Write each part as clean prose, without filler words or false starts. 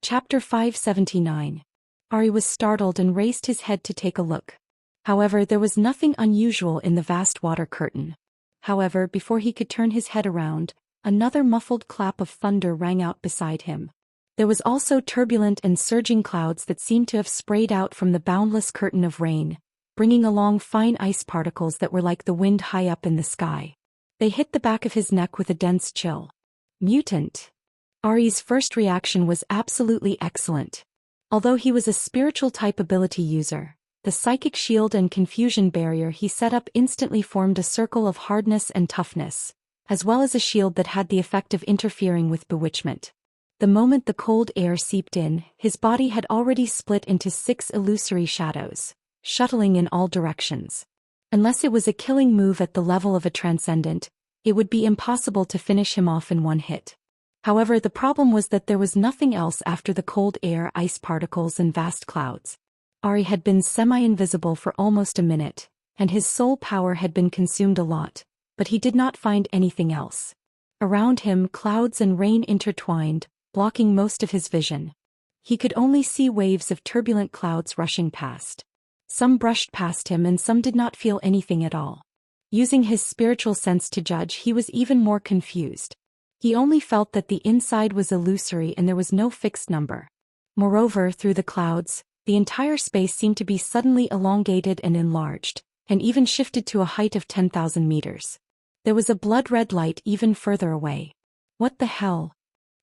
Chapter 579. Ari was startled and raised his head to take a look. However, there was nothing unusual in the vast water curtain. However, before he could turn his head around, another muffled clap of thunder rang out beside him. There was also turbulent and surging clouds that seemed to have sprayed out from the boundless curtain of rain, bringing along fine ice particles that were like the wind high up in the sky. They hit the back of his neck with a dense chill. Mutant. Ari's first reaction was absolutely excellent. Although he was a spiritual type ability user, the psychic shield and confusion barrier he set up instantly formed a circle of hardness and toughness, as well as a shield that had the effect of interfering with bewitchment. The moment the cold air seeped in, his body had already split into 6 illusory shadows, shuttling in all directions. Unless it was a killing move at the level of a transcendent, it would be impossible to finish him off in one hit. However, the problem was that there was nothing else after the cold air, ice particles and vast clouds. Ari had been semi-invisible for almost a minute, and his soul power had been consumed a lot, but he did not find anything else. Around him, clouds and rain intertwined, blocking most of his vision. He could only see waves of turbulent clouds rushing past. Some brushed past him and some did not feel anything at all. Using his spiritual sense to judge, he was even more confused. He only felt that the inside was illusory and there was no fixed number. Moreover, through the clouds, the entire space seemed to be suddenly elongated and enlarged, and even shifted to a height of 10,000 meters. There was a blood-red light even further away. What the hell?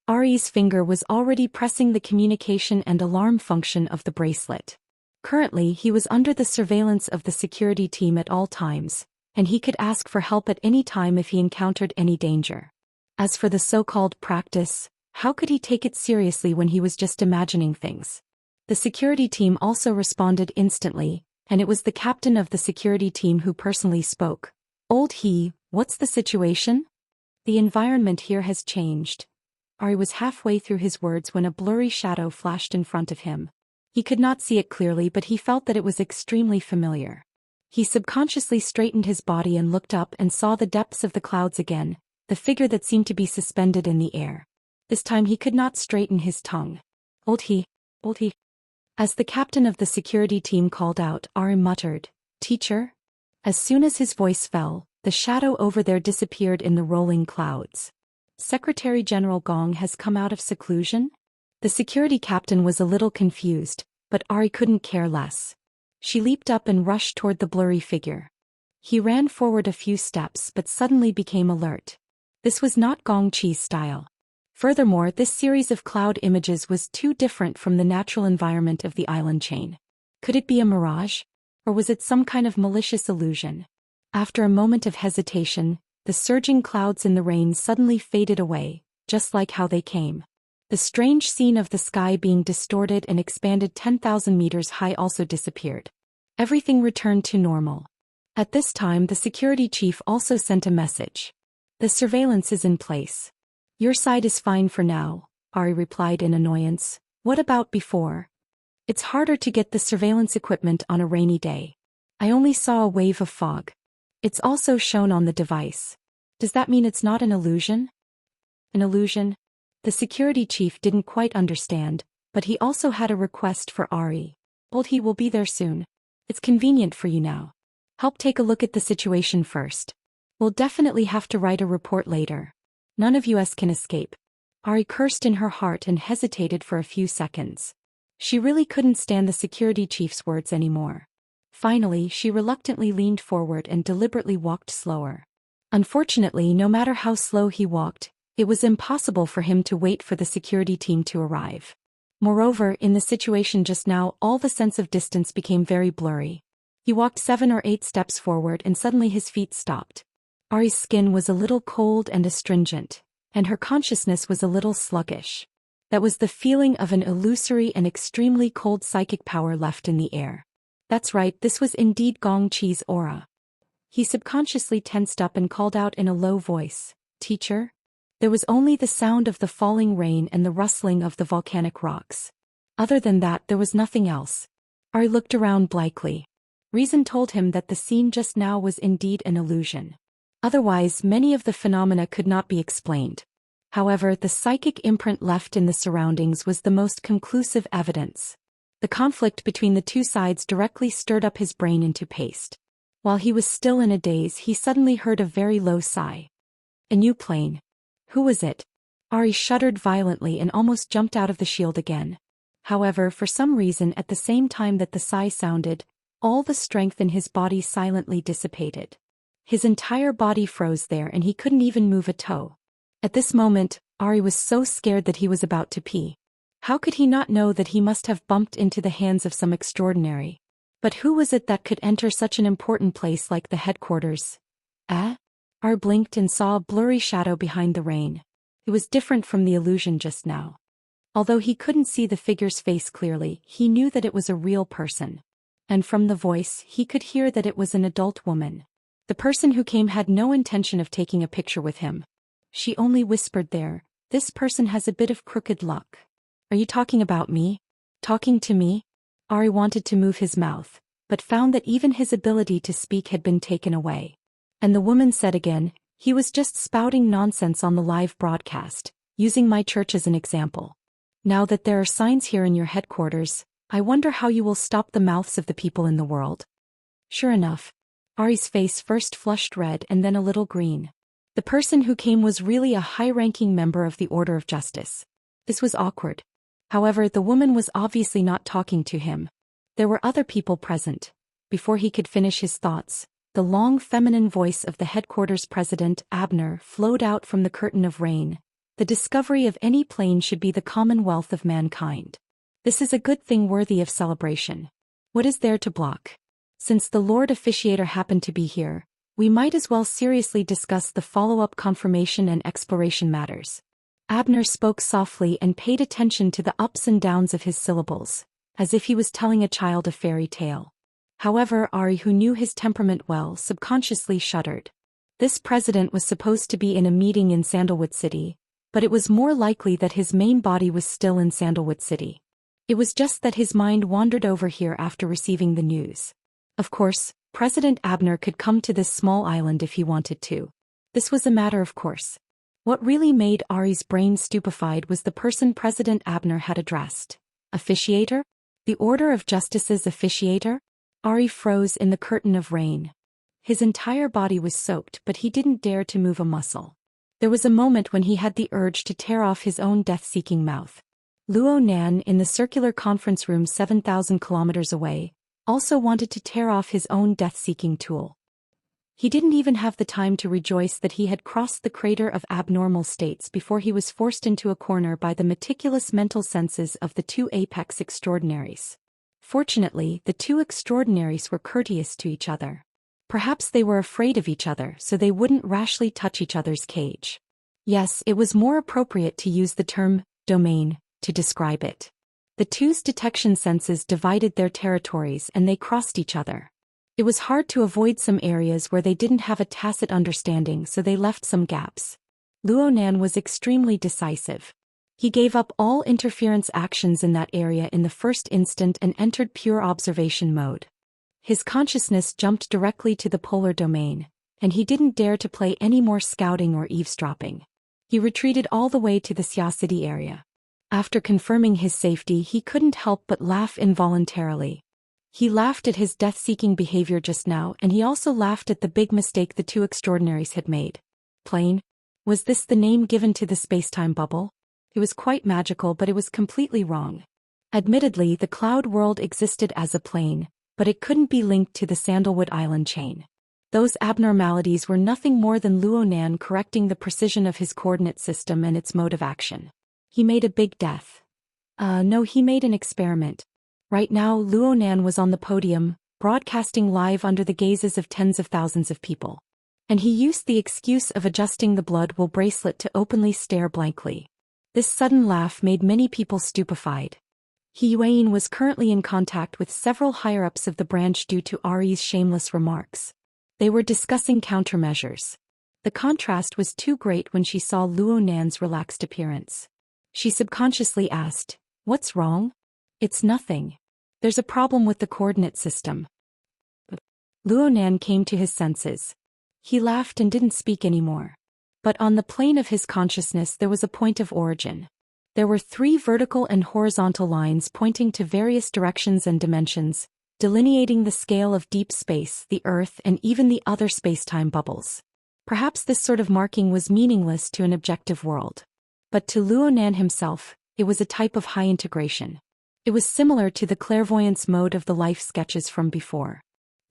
Ari's finger was already pressing the communication and alarm function of the bracelet. Currently, he was under the surveillance of the security team at all times, and he could ask for help at any time if he encountered any danger. As for the so-called practice, how could he take it seriously when he was just imagining things? The security team also responded instantly, and it was the captain of the security team who personally spoke. "Old he, what's the situation? The environment here has changed." Ari was halfway through his words when a blurry shadow flashed in front of him. He could not see it clearly, but he felt that it was extremely familiar. He subconsciously straightened his body and looked up and saw the depths of the clouds again, the figure that seemed to be suspended in the air. This time he could not straighten his tongue. Old he. As the captain of the security team called out, Ari muttered, "Teacher?" As soon as his voice fell, the shadow over there disappeared in the rolling clouds. "Secretary General Gong has come out of seclusion?" The security captain was a little confused, but Ari couldn't care less. She leaped up and rushed toward the blurry figure. He ran forward a few steps but suddenly became alert. This was not Gong Chi's style. Furthermore, this series of cloud images was too different from the natural environment of the island chain. Could it be a mirage? Or was it some kind of malicious illusion? After a moment of hesitation, the surging clouds in the rain suddenly faded away, just like how they came. The strange scene of the sky being distorted and expanded 10,000 meters high also disappeared. Everything returned to normal. At this time, the security chief also sent a message. "The surveillance is in place. Your side is fine for now," Ari replied in annoyance. "What about before? It's harder to get the surveillance equipment on a rainy day. I only saw a wave of fog. It's also shown on the device. Does that mean it's not an illusion?" An illusion? The security chief didn't quite understand, but he also had a request for Ari. "Old he will be there soon. It's convenient for you now. Help take a look at the situation first. We'll definitely have to write a report later. None of us can escape." Ari cursed in her heart and hesitated for a few seconds. She really couldn't stand the security chief's words anymore. Finally, she reluctantly leaned forward and deliberately walked slower. Unfortunately, no matter how slow he walked, it was impossible for him to wait for the security team to arrive. Moreover, in the situation just now, all the sense of distance became very blurry. He walked 7 or 8 steps forward and suddenly his feet stopped. Ari's skin was a little cold and astringent, and her consciousness was a little sluggish. That was the feeling of an illusory and extremely cold psychic power left in the air. That's right, this was indeed Gong Chi's aura. He subconsciously tensed up and called out in a low voice, "Teacher?" There was only the sound of the falling rain and the rustling of the volcanic rocks. Other than that, there was nothing else. Ari looked around blankly. Reason told him that the scene just now was indeed an illusion. Otherwise, many of the phenomena could not be explained. However, the psychic imprint left in the surroundings was the most conclusive evidence. The conflict between the two sides directly stirred up his brain into paste. While he was still in a daze, he suddenly heard a very low sigh. A new plane. Who was it? Ari shuddered violently and almost jumped out of the shield again. However, for some reason at the same time that the sigh sounded, all the strength in his body silently dissipated. His entire body froze there and he couldn't even move a toe. At this moment, Ari was so scared that he was about to pee. How could he not know that he must have bumped into the hands of some extraordinary? But who was it that could enter such an important place like the headquarters? Ari blinked and saw a blurry shadow behind the rain. It was different from the illusion just now. Although he couldn't see the figure's face clearly, he knew that it was a real person. And from the voice, he could hear that it was an adult woman. The person who came had no intention of taking a picture with him. She only whispered there, "This person has a bit of crooked luck." "Are you talking about me? Talking to me?" Ari wanted to move his mouth, but found that even his ability to speak had been taken away. And the woman said again, "He was just spouting nonsense on the live broadcast, using my church as an example. Now that there are signs here in your headquarters, I wonder how you will stop the mouths of the people in the world." Sure enough, Ari's face first flushed red and then a little green. The person who came was really a high-ranking member of the Order of Justice. This was awkward. However, the woman was obviously not talking to him. There were other people present. Before he could finish his thoughts, the long feminine voice of the headquarters president, Abner, flowed out from the curtain of rain. "The discovery of any plane should be the commonwealth of mankind. This is a good thing worthy of celebration. What is there to block? Since the Lord Officiator happened to be here, we might as well seriously discuss the follow-up confirmation and exploration matters." Abner spoke softly and paid attention to the ups and downs of his syllables, as if he was telling a child a fairy tale. However, Ari, who knew his temperament well, subconsciously shuddered. This president was supposed to be in a meeting in Sandalwood City, but it was more likely that his main body was still in Sandalwood City. It was just that his mind wandered over here after receiving the news. Of course, President Abner could come to this small island if he wanted to. This was a matter of course. What really made Ari's brain stupefied was the person President Abner had addressed. Officiator? The Order of Justice's officiator? Ari froze in the curtain of rain. His entire body was soaked, but he didn't dare to move a muscle. There was a moment when he had the urge to tear off his own death-seeking mouth. Luo Nan, in the circular conference room 7,000 kilometers away, also wanted to tear off his own death-seeking tool. He didn't even have the time to rejoice that he had crossed the crater of abnormal states before he was forced into a corner by the meticulous mental senses of the two apex extraordinaries. Fortunately, the two extraordinaries were courteous to each other. Perhaps they were afraid of each other, so they wouldn't rashly touch each other's cage. Yes, it was more appropriate to use the term domain to describe it. The two's detection senses divided their territories and they crossed each other. It was hard to avoid some areas where they didn't have a tacit understanding, so they left some gaps. Luo Nan was extremely decisive. He gave up all interference actions in that area in the first instant and entered pure observation mode. His consciousness jumped directly to the polar domain, and he didn't dare to play any more scouting or eavesdropping. He retreated all the way to the Xia City area. After confirming his safety, he couldn't help but laugh involuntarily. He laughed at his death-seeking behavior just now, and he also laughed at the big mistake the two extraordinaries had made. Plane? Was this the name given to the space-time bubble? It was quite magical, but it was completely wrong. Admittedly, the cloud world existed as a plane, but it couldn't be linked to the Sandalwood Island chain. Those abnormalities were nothing more than Luo Nan correcting the precision of his coordinate system and its mode of action. He made a big death. No, he made an experiment. Right now, Luo Nan was on the podium, broadcasting live under the gazes of tens of thousands of people. And he used the excuse of adjusting the blood wool bracelet to openly stare blankly. This sudden laugh made many people stupefied. He Yuan was currently in contact with several higher-ups of the branch due to Ari's shameless remarks. They were discussing countermeasures. The contrast was too great when she saw Luo Nan's relaxed appearance. She subconsciously asked, "What's wrong?" "It's nothing. There's a problem with the coordinate system." Luo Nan came to his senses. He laughed and didn't speak anymore. But on the plane of his consciousness there was a point of origin. There were 3 vertical and horizontal lines pointing to various directions and dimensions, delineating the scale of deep space, the Earth, and even the other space-time bubbles. Perhaps this sort of marking was meaningless to an objective world. But to Luo Nan himself, it was a type of high integration. It was similar to the clairvoyance mode of the life sketches from before.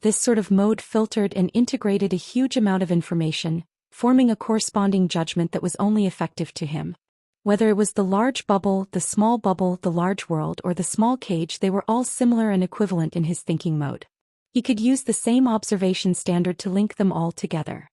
This sort of mode filtered and integrated a huge amount of information, forming a corresponding judgment that was only effective to him. Whether it was the large bubble, the small bubble, the large world, or the small cage, they were all similar and equivalent in his thinking mode. He could use the same observation standard to link them all together.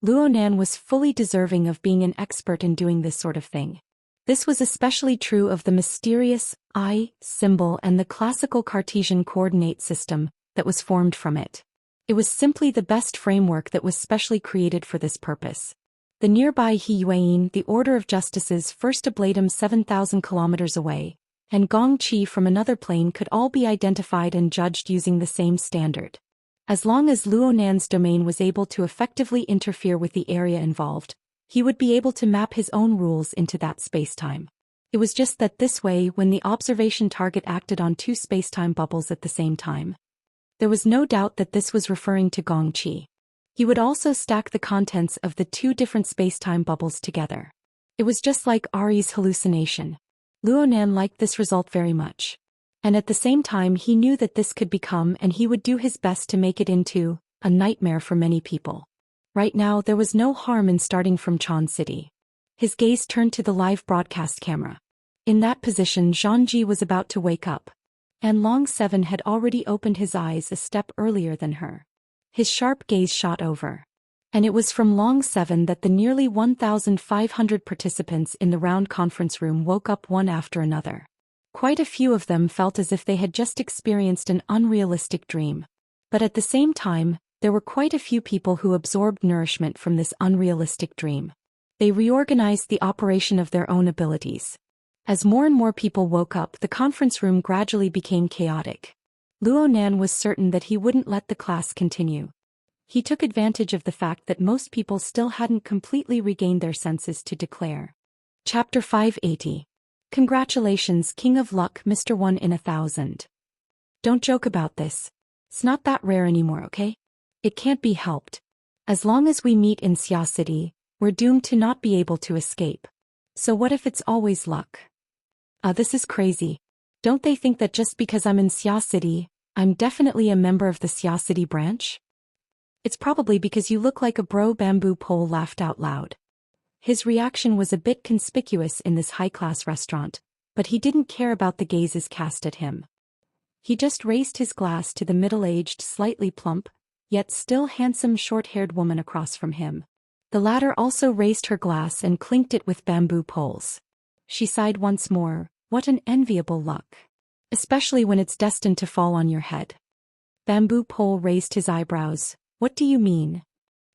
Luo Nan was fully deserving of being an expert in doing this sort of thing. This was especially true of the mysterious I symbol and the classical Cartesian coordinate system that was formed from it. It was simply the best framework that was specially created for this purpose. The nearby He Yuan, the Order of Justices, first ablatum 7,000 kilometers away, and Gong Qi from another plane could all be identified and judged using the same standard. As long as Luo Nan's domain was able to effectively interfere with the area involved, he would be able to map his own rules into that spacetime. It was just that this way, when the observation target acted on 2 spacetime bubbles at the same time, there was no doubt that this was referring to Gong Qi. He would also stack the contents of the 2 different spacetime bubbles together. It was just like Ari's hallucination. Luo Nan liked this result very much. And at the same time he knew that this could become, and he would do his best to make it into, a nightmare for many people. Right now there was no harm in starting from Chan City. His gaze turned to the live broadcast camera. In that position Zhangji was about to wake up. And Long Seven had already opened his eyes a step earlier than her. His sharp gaze shot over. And it was from Long Seven that the nearly 1,500 participants in the round conference room woke up one after another. Quite a few of them felt as if they had just experienced an unrealistic dream. But at the same time, there were quite a few people who absorbed nourishment from this unrealistic dream. They reorganized the operation of their own abilities. As more and more people woke up, the conference room gradually became chaotic. Luo Nan was certain that he wouldn't let the class continue. He took advantage of the fact that most people still hadn't completely regained their senses to declare. Chapter 580. Congratulations, King of Luck, Mr. 1 in 1,000. Don't joke about this. It's not that rare anymore, okay? It can't be helped. As long as we meet in Xia City, we're doomed to not be able to escape. So what if it's always luck? This is crazy. Don't they think that just because I'm in Xia City, I'm definitely a member of the Xia City branch? It's probably because you look like a bro. Bamboo Pole laughed out loud. His reaction was a bit conspicuous in this high-class restaurant, but he didn't care about the gazes cast at him. He just raised his glass to the middle-aged, slightly plump, yet still handsome short-haired woman across from him. The latter also raised her glass and clinked it with Bamboo Poles. She sighed once more. What an enviable luck. Especially when it's destined to fall on your head. Bamboo Pole raised his eyebrows. What do you mean?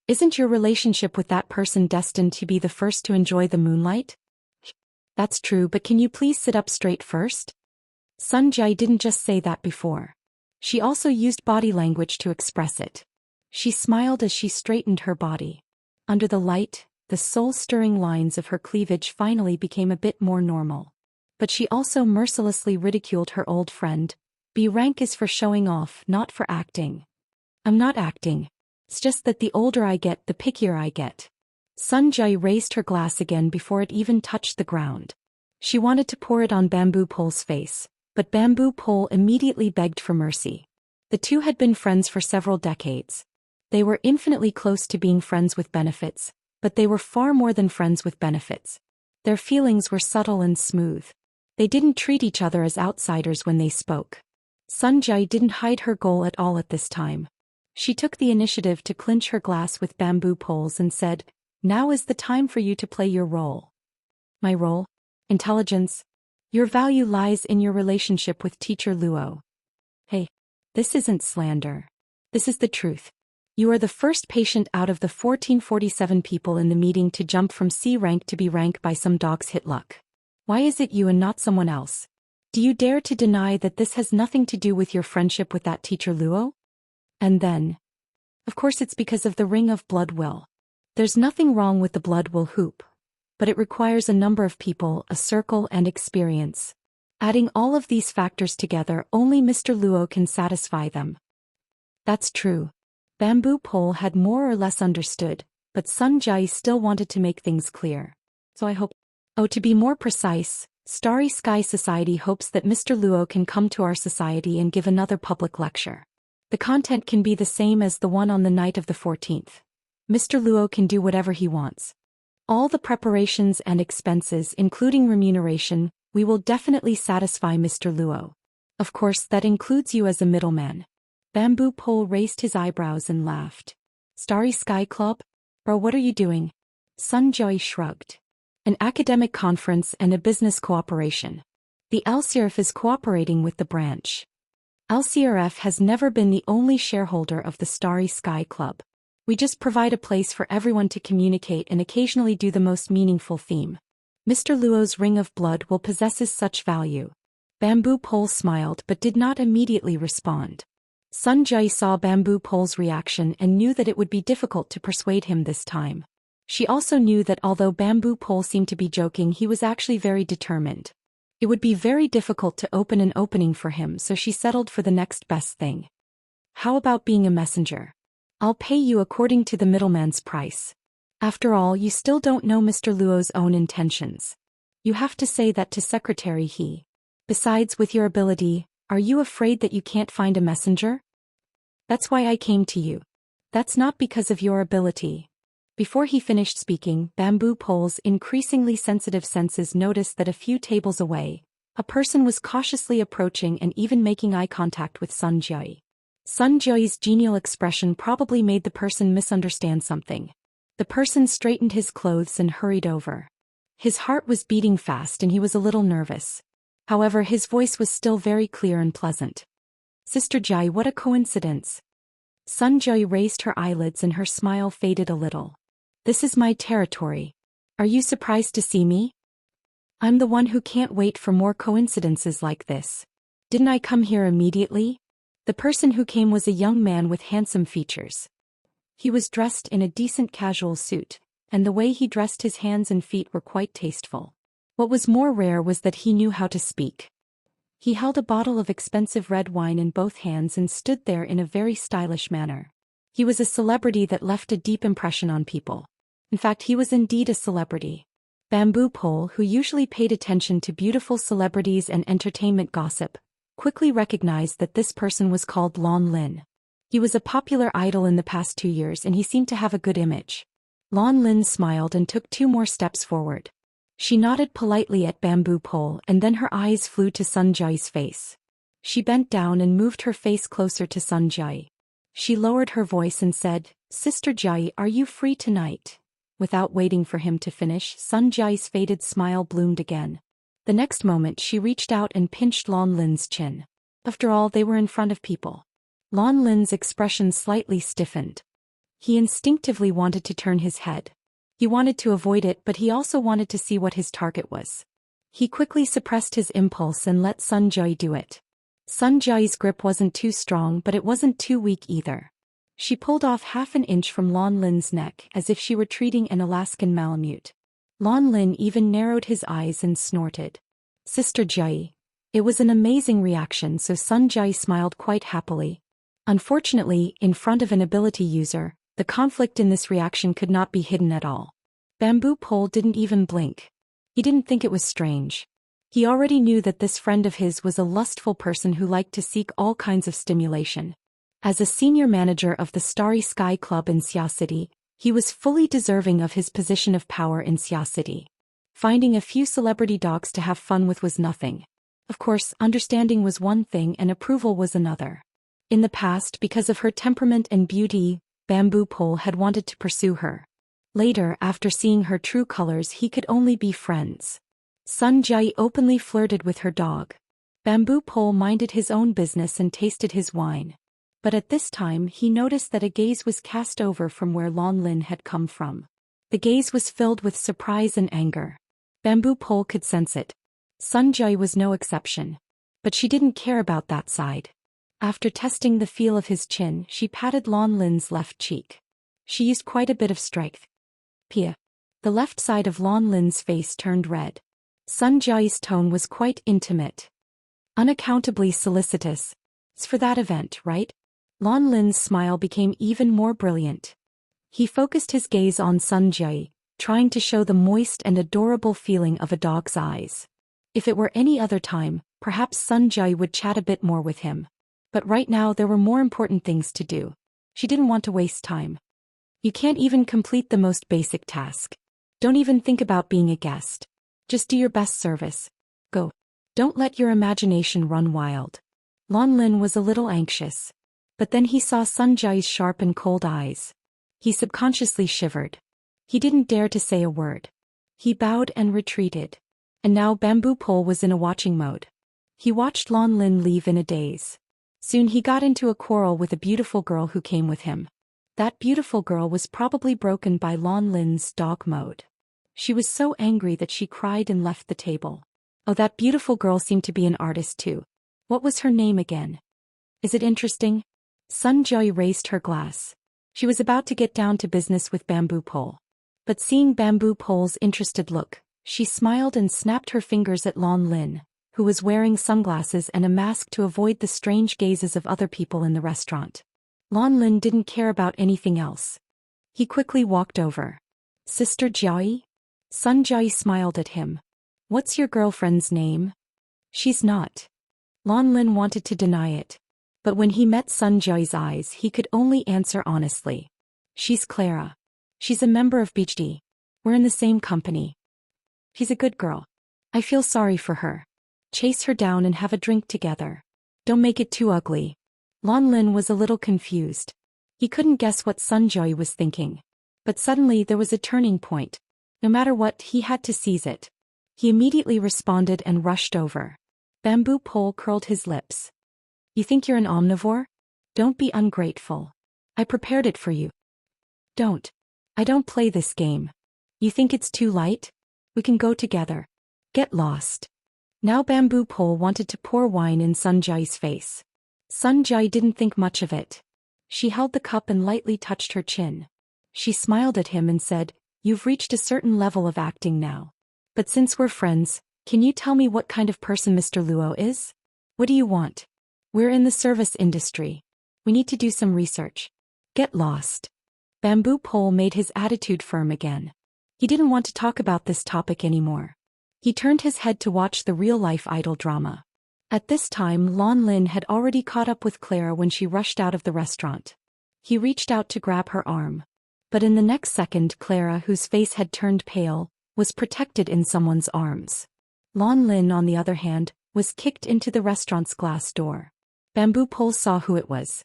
Isn't your relationship with that person destined to be the first to enjoy the moonlight? That's true, but can you please sit up straight first? Sun Jai didn't just say that before. She also used body language to express it. She smiled as she straightened her body. Under the light, the soul-stirring lines of her cleavage finally became a bit more normal. But she also mercilessly ridiculed her old friend. B rank is for showing off, not for acting. I'm not acting. It's just that the older I get, the pickier I get. Sun Jai raised her glass again before it even touched the ground. She wanted to pour it on Bamboo Pole's face, but Bamboo Pole immediately begged for mercy. The two had been friends for several decades. They were infinitely close to being friends with benefits, but they were far more than friends with benefits. Their feelings were subtle and smooth. They didn't treat each other as outsiders when they spoke. Sun Jai didn't hide her goal at all at this time. She took the initiative to clinch her glass with Bamboo Poles and said, "Now is the time for you to play your role." My role? Intelligence. Your value lies in your relationship with Teacher Luo. Hey, this isn't slander. This is the truth. You are the first patient out of the 1447 people in the meeting to jump from C rank to B rank by some dog's hit luck. Why is it you and not someone else? Do you dare to deny that this has nothing to do with your friendship with that Teacher Luo? And then, of course it's because of the Ring of Blood will. There's nothing wrong with the blood will hoop, but it requires a number of people, a circle, and experience. Adding all of these factors together, only Mr. Luo can satisfy them. That's true. Bamboo Pole had more or less understood, but Sun Jai still wanted to make things clear. So I hope. Oh, to be more precise, Starry Sky Society hopes that Mr. Luo can come to our society and give another public lecture. The content can be the same as the one on the night of the 14th. Mr. Luo can do whatever he wants. All the preparations and expenses, including remuneration, we will definitely satisfy Mr. Luo. Of course, that includes you as a middleman. Bamboo Pole raised his eyebrows and laughed. Starry Sky Club? Bro, what are you doing? Sun Joy shrugged. An academic conference and a business cooperation. The LCRF is cooperating with the branch. LCRF has never been the only shareholder of the Starry Sky Club. We just provide a place for everyone to communicate and occasionally do the most meaningful theme. Mr. Luo's ring of blood will possesses such value. Bamboo Pole smiled but did not immediately respond. Sun Jai saw Bamboo Pole's reaction and knew that it would be difficult to persuade him this time. She also knew that although Bamboo Pole seemed to be joking, he was actually very determined. It would be very difficult to open an opening for him, so she settled for the next best thing. How about being a messenger? I'll pay you according to the middleman's price. After all, you still don't know Mr. Luo's own intentions. You have to say that to Secretary He. Besides, with your ability, are you afraid that you can't find a messenger? That's why I came to you. That's not because of your ability. Before he finished speaking, Bamboo Pole's increasingly sensitive senses noticed that a few tables away, a person was cautiously approaching and even making eye contact with Sun Jai. Sun Jai's genial expression probably made the person misunderstand something. The person straightened his clothes and hurried over. His heart was beating fast and he was a little nervous. However, his voice was still very clear and pleasant. Sister Jai, what a coincidence. Sun Jai raised her eyelids and her smile faded a little. This is my territory. Are you surprised to see me? I'm the one who can't wait for more coincidences like this. Didn't I come here immediately? The person who came was a young man with handsome features. He was dressed in a decent casual suit, and the way he dressed his hands and feet were quite tasteful. What was more rare was that he knew how to speak. He held a bottle of expensive red wine in both hands and stood there in a very stylish manner. He was a celebrity that left a deep impression on people. In fact, he was indeed a celebrity. Bamboo Pole, who usually paid attention to beautiful celebrities and entertainment gossip, quickly recognized that this person was called Lon Lin. He was a popular idol in the past 2 years and he seemed to have a good image. Lon Lin smiled and took 2 more steps forward. She nodded politely at Bamboo Pole and then her eyes flew to Sun Jai's face. She bent down and moved her face closer to Sun Jai. She lowered her voice and said, Sister Jai, are you free tonight? Without waiting for him to finish, Sun Jai's faded smile bloomed again. The next moment she reached out and pinched Lon Lin's chin. After all, they were in front of people. Lon Lin's expression slightly stiffened. He instinctively wanted to turn his head. He wanted to avoid it, but he also wanted to see what his target was. He quickly suppressed his impulse and let Sun Jai do it. Sun Jai's grip wasn't too strong, but it wasn't too weak either. She pulled off half an inch from Lon Lin's neck as if she were treating an Alaskan Malamute. Lon Lin even narrowed his eyes and snorted. Sister Jai. It was an amazing reaction, so Sun Jai smiled quite happily. Unfortunately, in front of an ability user, the conflict in this reaction could not be hidden at all. Bamboo Pole didn't even blink. He didn't think it was strange. He already knew that this friend of his was a lustful person who liked to seek all kinds of stimulation. As a senior manager of the Starry Sky Club in Xia City, he was fully deserving of his position of power in Xia City. Finding a few celebrity dogs to have fun with was nothing. Of course, understanding was one thing and approval was another. In the past, because of her temperament and beauty, Bamboo Pole had wanted to pursue her. Later, after seeing her true colors, he could only be friends. Sun Jai openly flirted with her dog. Bamboo Pole minded his own business and tasted his wine. But at this time he noticed that a gaze was cast over from where Lon Lin had come from. The gaze was filled with surprise and anger. Bamboo Pole could sense it. Sun Jai was no exception. But she didn't care about that side. After testing the feel of his chin, she patted Lon Lin's left cheek. She used quite a bit of strength. Pia. The left side of Lan Lin's face turned red. Sun Jia's tone was quite intimate. Unaccountably solicitous. It's for that event, right? Lan Lin's smile became even more brilliant. He focused his gaze on Sun Jia, trying to show the moist and adorable feeling of a dog's eyes. If it were any other time, perhaps Sun Jia would chat a bit more with him. But right now there were more important things to do. She didn't want to waste time. You can't even complete the most basic task. Don't even think about being a guest. Just do your best service. Go. Don't let your imagination run wild. Lan Lin was a little anxious. But then he saw Sun Jia's sharp and cold eyes. He subconsciously shivered. He didn't dare to say a word. He bowed and retreated. And now Bamboo Pole was in a watching mode. He watched Lan Lin leave in a daze. Soon he got into a quarrel with a beautiful girl who came with him. That beautiful girl was probably broken by Lan Lin's dog mode. She was so angry that she cried and left the table. Oh, that beautiful girl seemed to be an artist too. What was her name again? Is it interesting? Sun Jia raised her glass. She was about to get down to business with Bamboo Pole. But seeing Bamboo Pole's interested look, she smiled and snapped her fingers at Lan Lin, who was wearing sunglasses and a mask to avoid the strange gazes of other people in the restaurant. Lan Lin didn't care about anything else. He quickly walked over. Sister Jiai? Sun Jia smiled at him. What's your girlfriend's name? She's not. Lan Lin wanted to deny it. But when he met Sun Jia's eyes he could only answer honestly. She's Clara. She's a member of BHD. We're in the same company. She's a good girl. I feel sorry for her. Chase her down and have a drink together. Don't make it too ugly. Lan Lin was a little confused. He couldn't guess what Sun Jia was thinking. But suddenly there was a turning point. No matter what, he had to seize it. He immediately responded and rushed over. Bamboo Pole curled his lips. You think you're an omnivore? Don't be ungrateful. I prepared it for you. Don't. I don't play this game. You think it's too light? We can go together. Get lost. Now Bamboo Pole wanted to pour wine in Sun Jia's face. Sun Jia didn't think much of it. She held the cup and lightly touched her chin. She smiled at him and said, You've reached a certain level of acting now. But since we're friends, can you tell me what kind of person Mr. Luo is? What do you want? We're in the service industry. We need to do some research. Get lost. Bamboo Pole made his attitude firm again. He didn't want to talk about this topic anymore. He turned his head to watch the real-life idol drama. At this time Lan Lin had already caught up with Clara when she rushed out of the restaurant. He reached out to grab her arm. But in the next second Clara, whose face had turned pale, was protected in someone's arms. Lan Lin, on the other hand, was kicked into the restaurant's glass door. Bamboo Pole saw who it was.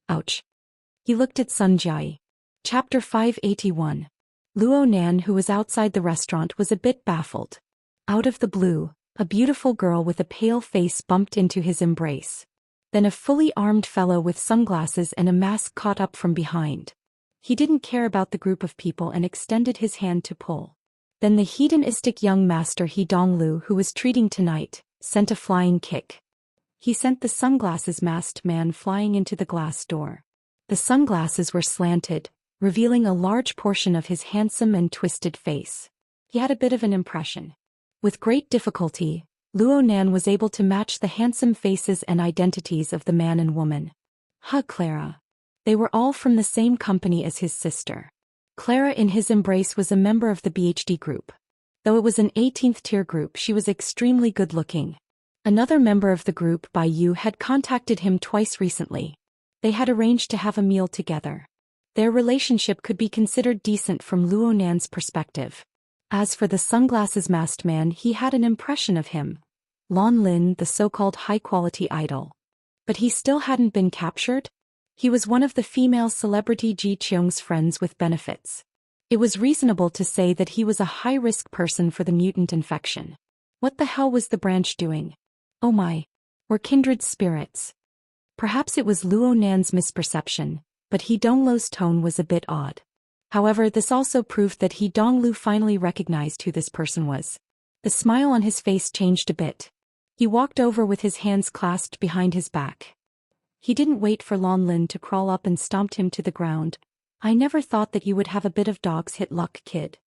Ouch. He looked at Sun Jia. Chapter 581. Luo Nan, who was outside the restaurant, was a bit baffled. Out of the blue, a beautiful girl with a pale face bumped into his embrace. Then a fully armed fellow with sunglasses and a mask caught up from behind. He didn't care about the group of people and extended his hand to pull. Then the hedonistic young master He Donglu, who was treating tonight, sent a flying kick. He sent the sunglasses masked man flying into the glass door. The sunglasses were slanted, revealing a large portion of his handsome and twisted face. He had a bit of an impression. With great difficulty, Luo Nan was able to match the handsome faces and identities of the man and woman. Clara. They were all from the same company as his sister. Clara in his embrace was a member of the BHD group. Though it was an 18th tier group, she was extremely good-looking. Another member of the group, Bai Yu, had contacted him twice recently. They had arranged to have a meal together. Their relationship could be considered decent from Luo Nan's perspective. As for the sunglasses masked man, he had an impression of him. Lan Lin, the so-called high-quality idol. But he still hadn't been captured? He was one of the female celebrity Ji Qiong's friends with benefits. It was reasonable to say that he was a high-risk person for the mutant infection. What the hell was the branch doing? Oh my. We're kindred spirits. Perhaps it was Luo Nan's misperception, but He Donglu's tone was a bit odd. However, this also proved that He Donglu finally recognized who this person was. The smile on his face changed a bit. He walked over with his hands clasped behind his back. He didn't wait for Lan Lin to crawl up and stomped him to the ground. I never thought that you would have a bit of dog's hit luck, kid.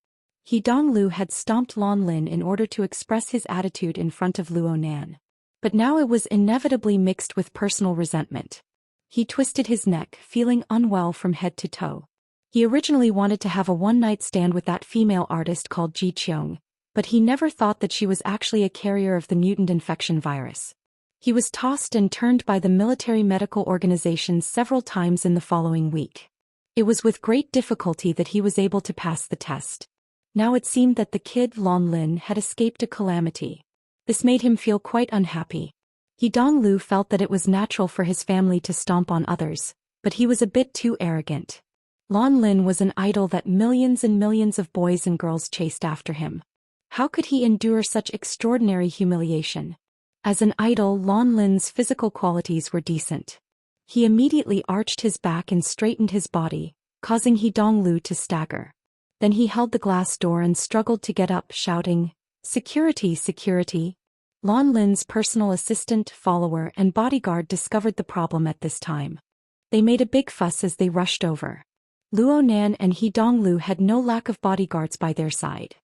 He Donglu had stomped Lan Lin in order to express his attitude in front of Luo Nan. But now it was inevitably mixed with personal resentment. He twisted his neck, feeling unwell from head to toe. He originally wanted to have a one-night stand with that female artist called Ji Qiong, but he never thought that she was actually a carrier of the mutant infection virus. He was tossed and turned by the military medical organizations several times in the following week. It was with great difficulty that he was able to pass the test. Now it seemed that the kid Lan Lin had escaped a calamity. This made him feel quite unhappy. He Donglu felt that it was natural for his family to stomp on others, but he was a bit too arrogant. Lan Lin was an idol that millions and millions of boys and girls chased after him. How could he endure such extraordinary humiliation? As an idol, Lan Lin's physical qualities were decent. He immediately arched his back and straightened his body, causing He Donglu to stagger. Then he held the glass door and struggled to get up, shouting, "Security, security!" Lan Lin's personal assistant, follower, and bodyguard discovered the problem at this time. They made a big fuss as they rushed over. Luo Nan and He Donglu had no lack of bodyguards by their side.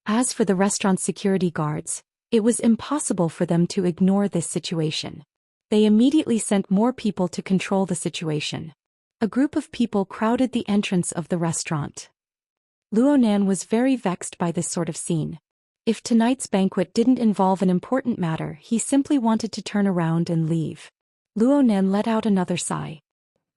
As for the restaurant's security guards, it was impossible for them to ignore this situation. They immediately sent more people to control the situation. A group of people crowded the entrance of the restaurant. Luo Nan was very vexed by this sort of scene. If tonight's banquet didn't involve an important matter, he simply wanted to turn around and leave. Luo Nan let out another sigh.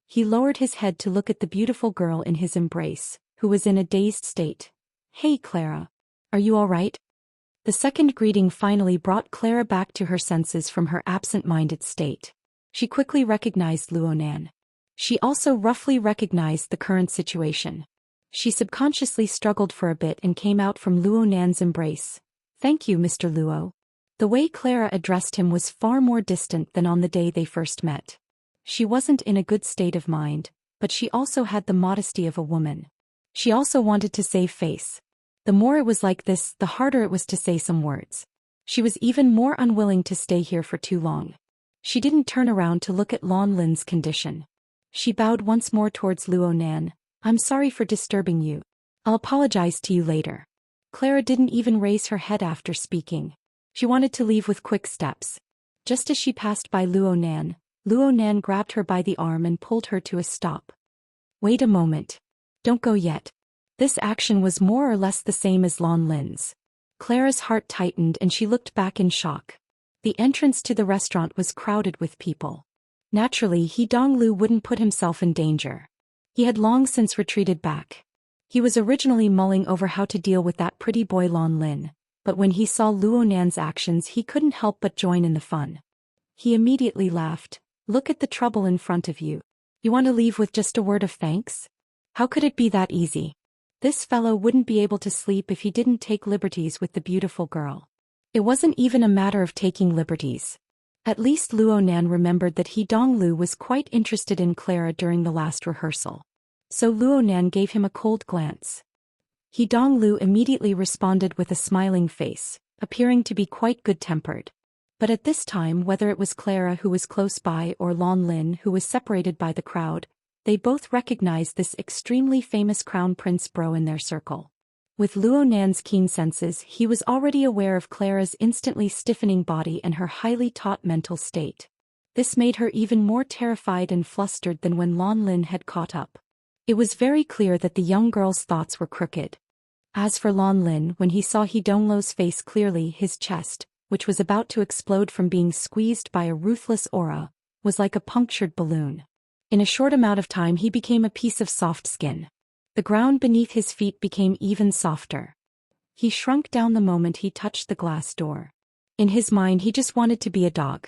He lowered his head to look at the beautiful girl in his embrace, who was in a dazed state. "Hey Clara. Are you all right?" The second greeting finally brought Clara back to her senses from her absent-minded state. She quickly recognized Luo Nan. She also roughly recognized the current situation. She subconsciously struggled for a bit and came out from Luo Nan's embrace. "Thank you, Mr. Luo." The way Clara addressed him was far more distant than on the day they first met. She wasn't in a good state of mind, but she also had the modesty of a woman. She also wanted to save face. The more it was like this, the harder it was to say some words. She was even more unwilling to stay here for too long. She didn't turn around to look at Lan Lin's condition. She bowed once more towards Luo Nan. "I'm sorry for disturbing you. I'll apologize to you later." Clara didn't even raise her head after speaking. She wanted to leave with quick steps. Just as she passed by Luo Nan grabbed her by the arm and pulled her to a stop. "Wait a moment. Don't go yet." This action was more or less the same as Lan Lin's. Clara's heart tightened and she looked back in shock. The entrance to the restaurant was crowded with people. Naturally, He Donglu wouldn't put himself in danger. He had long since retreated back. He was originally mulling over how to deal with that pretty boy Lan Lin, but when he saw Luo Nan's actions he couldn't help but join in the fun. He immediately laughed. "Look at the trouble in front of you. You want to leave with just a word of thanks? How could it be that easy? This fellow wouldn't be able to sleep if he didn't take liberties with the beautiful girl." It wasn't even a matter of taking liberties. At least Luo Nan remembered that He Donglu was quite interested in Clara during the last rehearsal. So Luo Nan gave him a cold glance. He Donglu immediately responded with a smiling face, appearing to be quite good-tempered. But at this time, whether it was Clara who was close by or Lan Lin who was separated by the crowd, they both recognized this extremely famous crown prince bro in their circle. With Luo Nan's keen senses, he was already aware of Clara's instantly stiffening body and her highly taut mental state. This made her even more terrified and flustered than when Lan Lin had caught up. It was very clear that the young girl's thoughts were crooked. As for Lan Lin, when he saw He Donglu's face clearly, his chest, which was about to explode from being squeezed by a ruthless aura, was like a punctured balloon. In a short amount of time he became a piece of soft skin. The ground beneath his feet became even softer. He shrunk down the moment he touched the glass door. In his mind he just wanted to be a dog.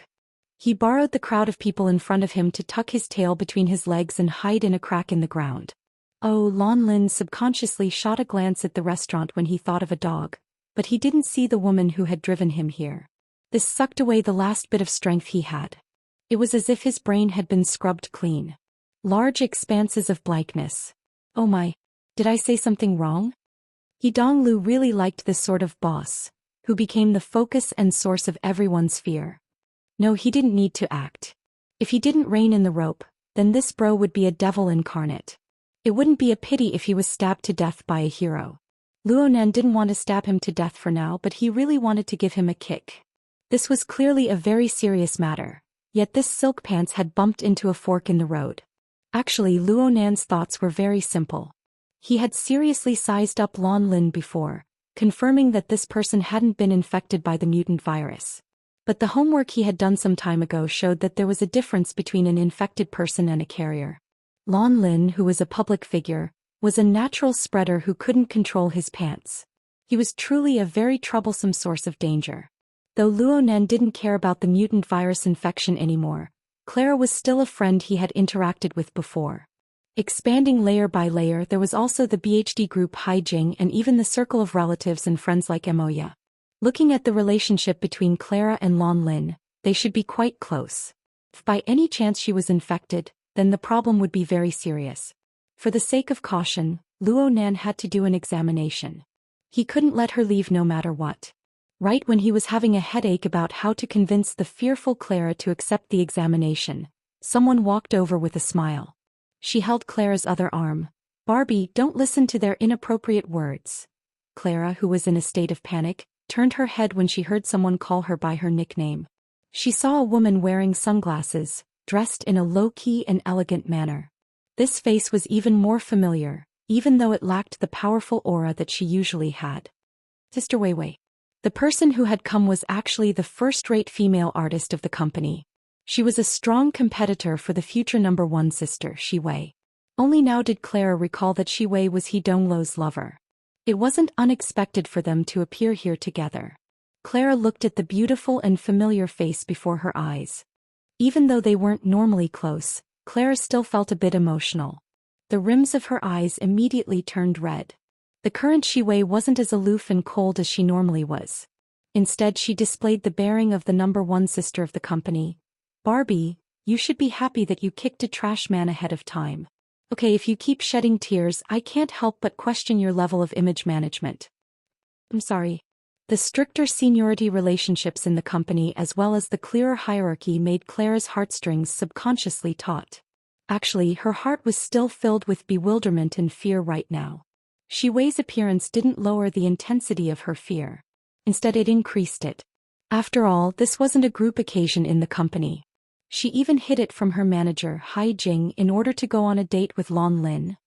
He borrowed the crowd of people in front of him to tuck his tail between his legs and hide in a crack in the ground. Oh, Lan Lin subconsciously shot a glance at the restaurant when he thought of a dog, but he didn't see the woman who had driven him here. This sucked away the last bit of strength he had. It was as if his brain had been scrubbed clean. Large expanses of blankness. Oh my, did I say something wrong? He Donglu really liked this sort of boss, who became the focus and source of everyone's fear. No, he didn't need to act. If he didn't rein in the rope, then this bro would be a devil incarnate. It wouldn't be a pity if he was stabbed to death by a hero. Luonan didn't want to stab him to death for now, but he really wanted to give him a kick. This was clearly a very serious matter, yet this silk pants had bumped into a fork in the road. Actually, Luonan's thoughts were very simple. He had seriously sized up Lan Lin before, confirming that this person hadn't been infected by the mutant virus. But the homework he had done some time ago showed that there was a difference between an infected person and a carrier. Lan Lin, who was a public figure, was a natural spreader who couldn't control his pants. He was truly a very troublesome source of danger. Though Luonan didn't care about the mutant virus infection anymore, Clara was still a friend he had interacted with before. Expanding layer by layer, there was also the BHD group Haijing and even the circle of relatives and friends like Emoya. Looking at the relationship between Clara and Lan Lin, they should be quite close. If by any chance she was infected, then the problem would be very serious. For the sake of caution, Luonan had to do an examination. He couldn't let her leave no matter what. Right when he was having a headache about how to convince the fearful Clara to accept the examination, someone walked over with a smile. She held Clara's other arm. "Barbie, don't listen to their inappropriate words." Clara, who was in a state of panic, turned her head when she heard someone call her by her nickname. She saw a woman wearing sunglasses, dressed in a low-key and elegant manner. This face was even more familiar, even though it lacked the powerful aura that she usually had. Sister Weiwei. The person who had come was actually the first-rate female artist of the company. She was a strong competitor for the future #1 sister, Shi Wei. Only now did Clara recall that Shi Wei was He Dongluo's lover. It wasn't unexpected for them to appear here together. Clara looked at the beautiful and familiar face before her eyes. Even though they weren't normally close, Clara still felt a bit emotional. The rims of her eyes immediately turned red. The current Shi Wei wasn't as aloof and cold as she normally was. Instead, she displayed the bearing of the #1 sister of the company. "Barbie, you should be happy that you kicked a trash man ahead of time. Okay, if you keep shedding tears, I can't help but question your level of image management." "I'm sorry." The stricter seniority relationships in the company as well as the clearer hierarchy made Clara's heartstrings subconsciously taut. Actually, her heart was still filled with bewilderment and fear right now. Shi Wei's appearance didn't lower the intensity of her fear. Instead, it increased it. After all, this wasn't a group occasion in the company. She even hid it from her manager, Haijing, in order to go on a date with Lan Lin.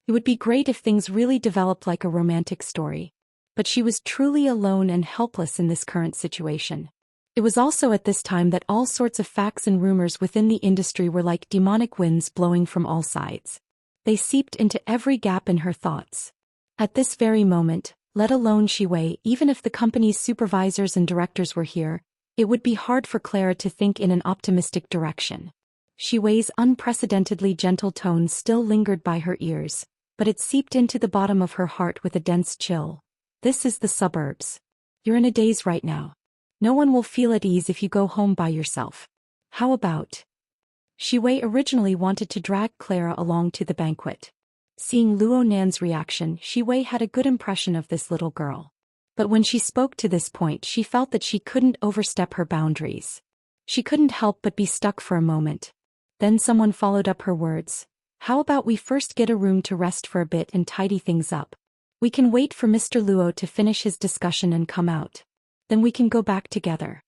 It would be great if things really developed like a romantic story. But she was truly alone and helpless in this current situation. It was also at this time that all sorts of facts and rumors within the industry were like demonic winds blowing from all sides. They seeped into every gap in her thoughts. At this very moment, let alone Shi Wei, even if the company's supervisors and directors were here, it would be hard for Clara to think in an optimistic direction. Shi Wei's unprecedentedly gentle tone still lingered by her ears, but it seeped into the bottom of her heart with a dense chill. "This is the suburbs. You're in a daze right now. No one will feel at ease if you go home by yourself. How about?" Shi Wei originally wanted to drag Clara along to the banquet. Seeing Luonan's reaction, Shi Wei had a good impression of this little girl. But when she spoke to this point, she felt that she couldn't overstep her boundaries. She couldn't help but be stuck for a moment. Then someone followed up her words. "How about we first get a room to rest for a bit and tidy things up? We can wait for Mr. Luo to finish his discussion and come out. Then we can go back together."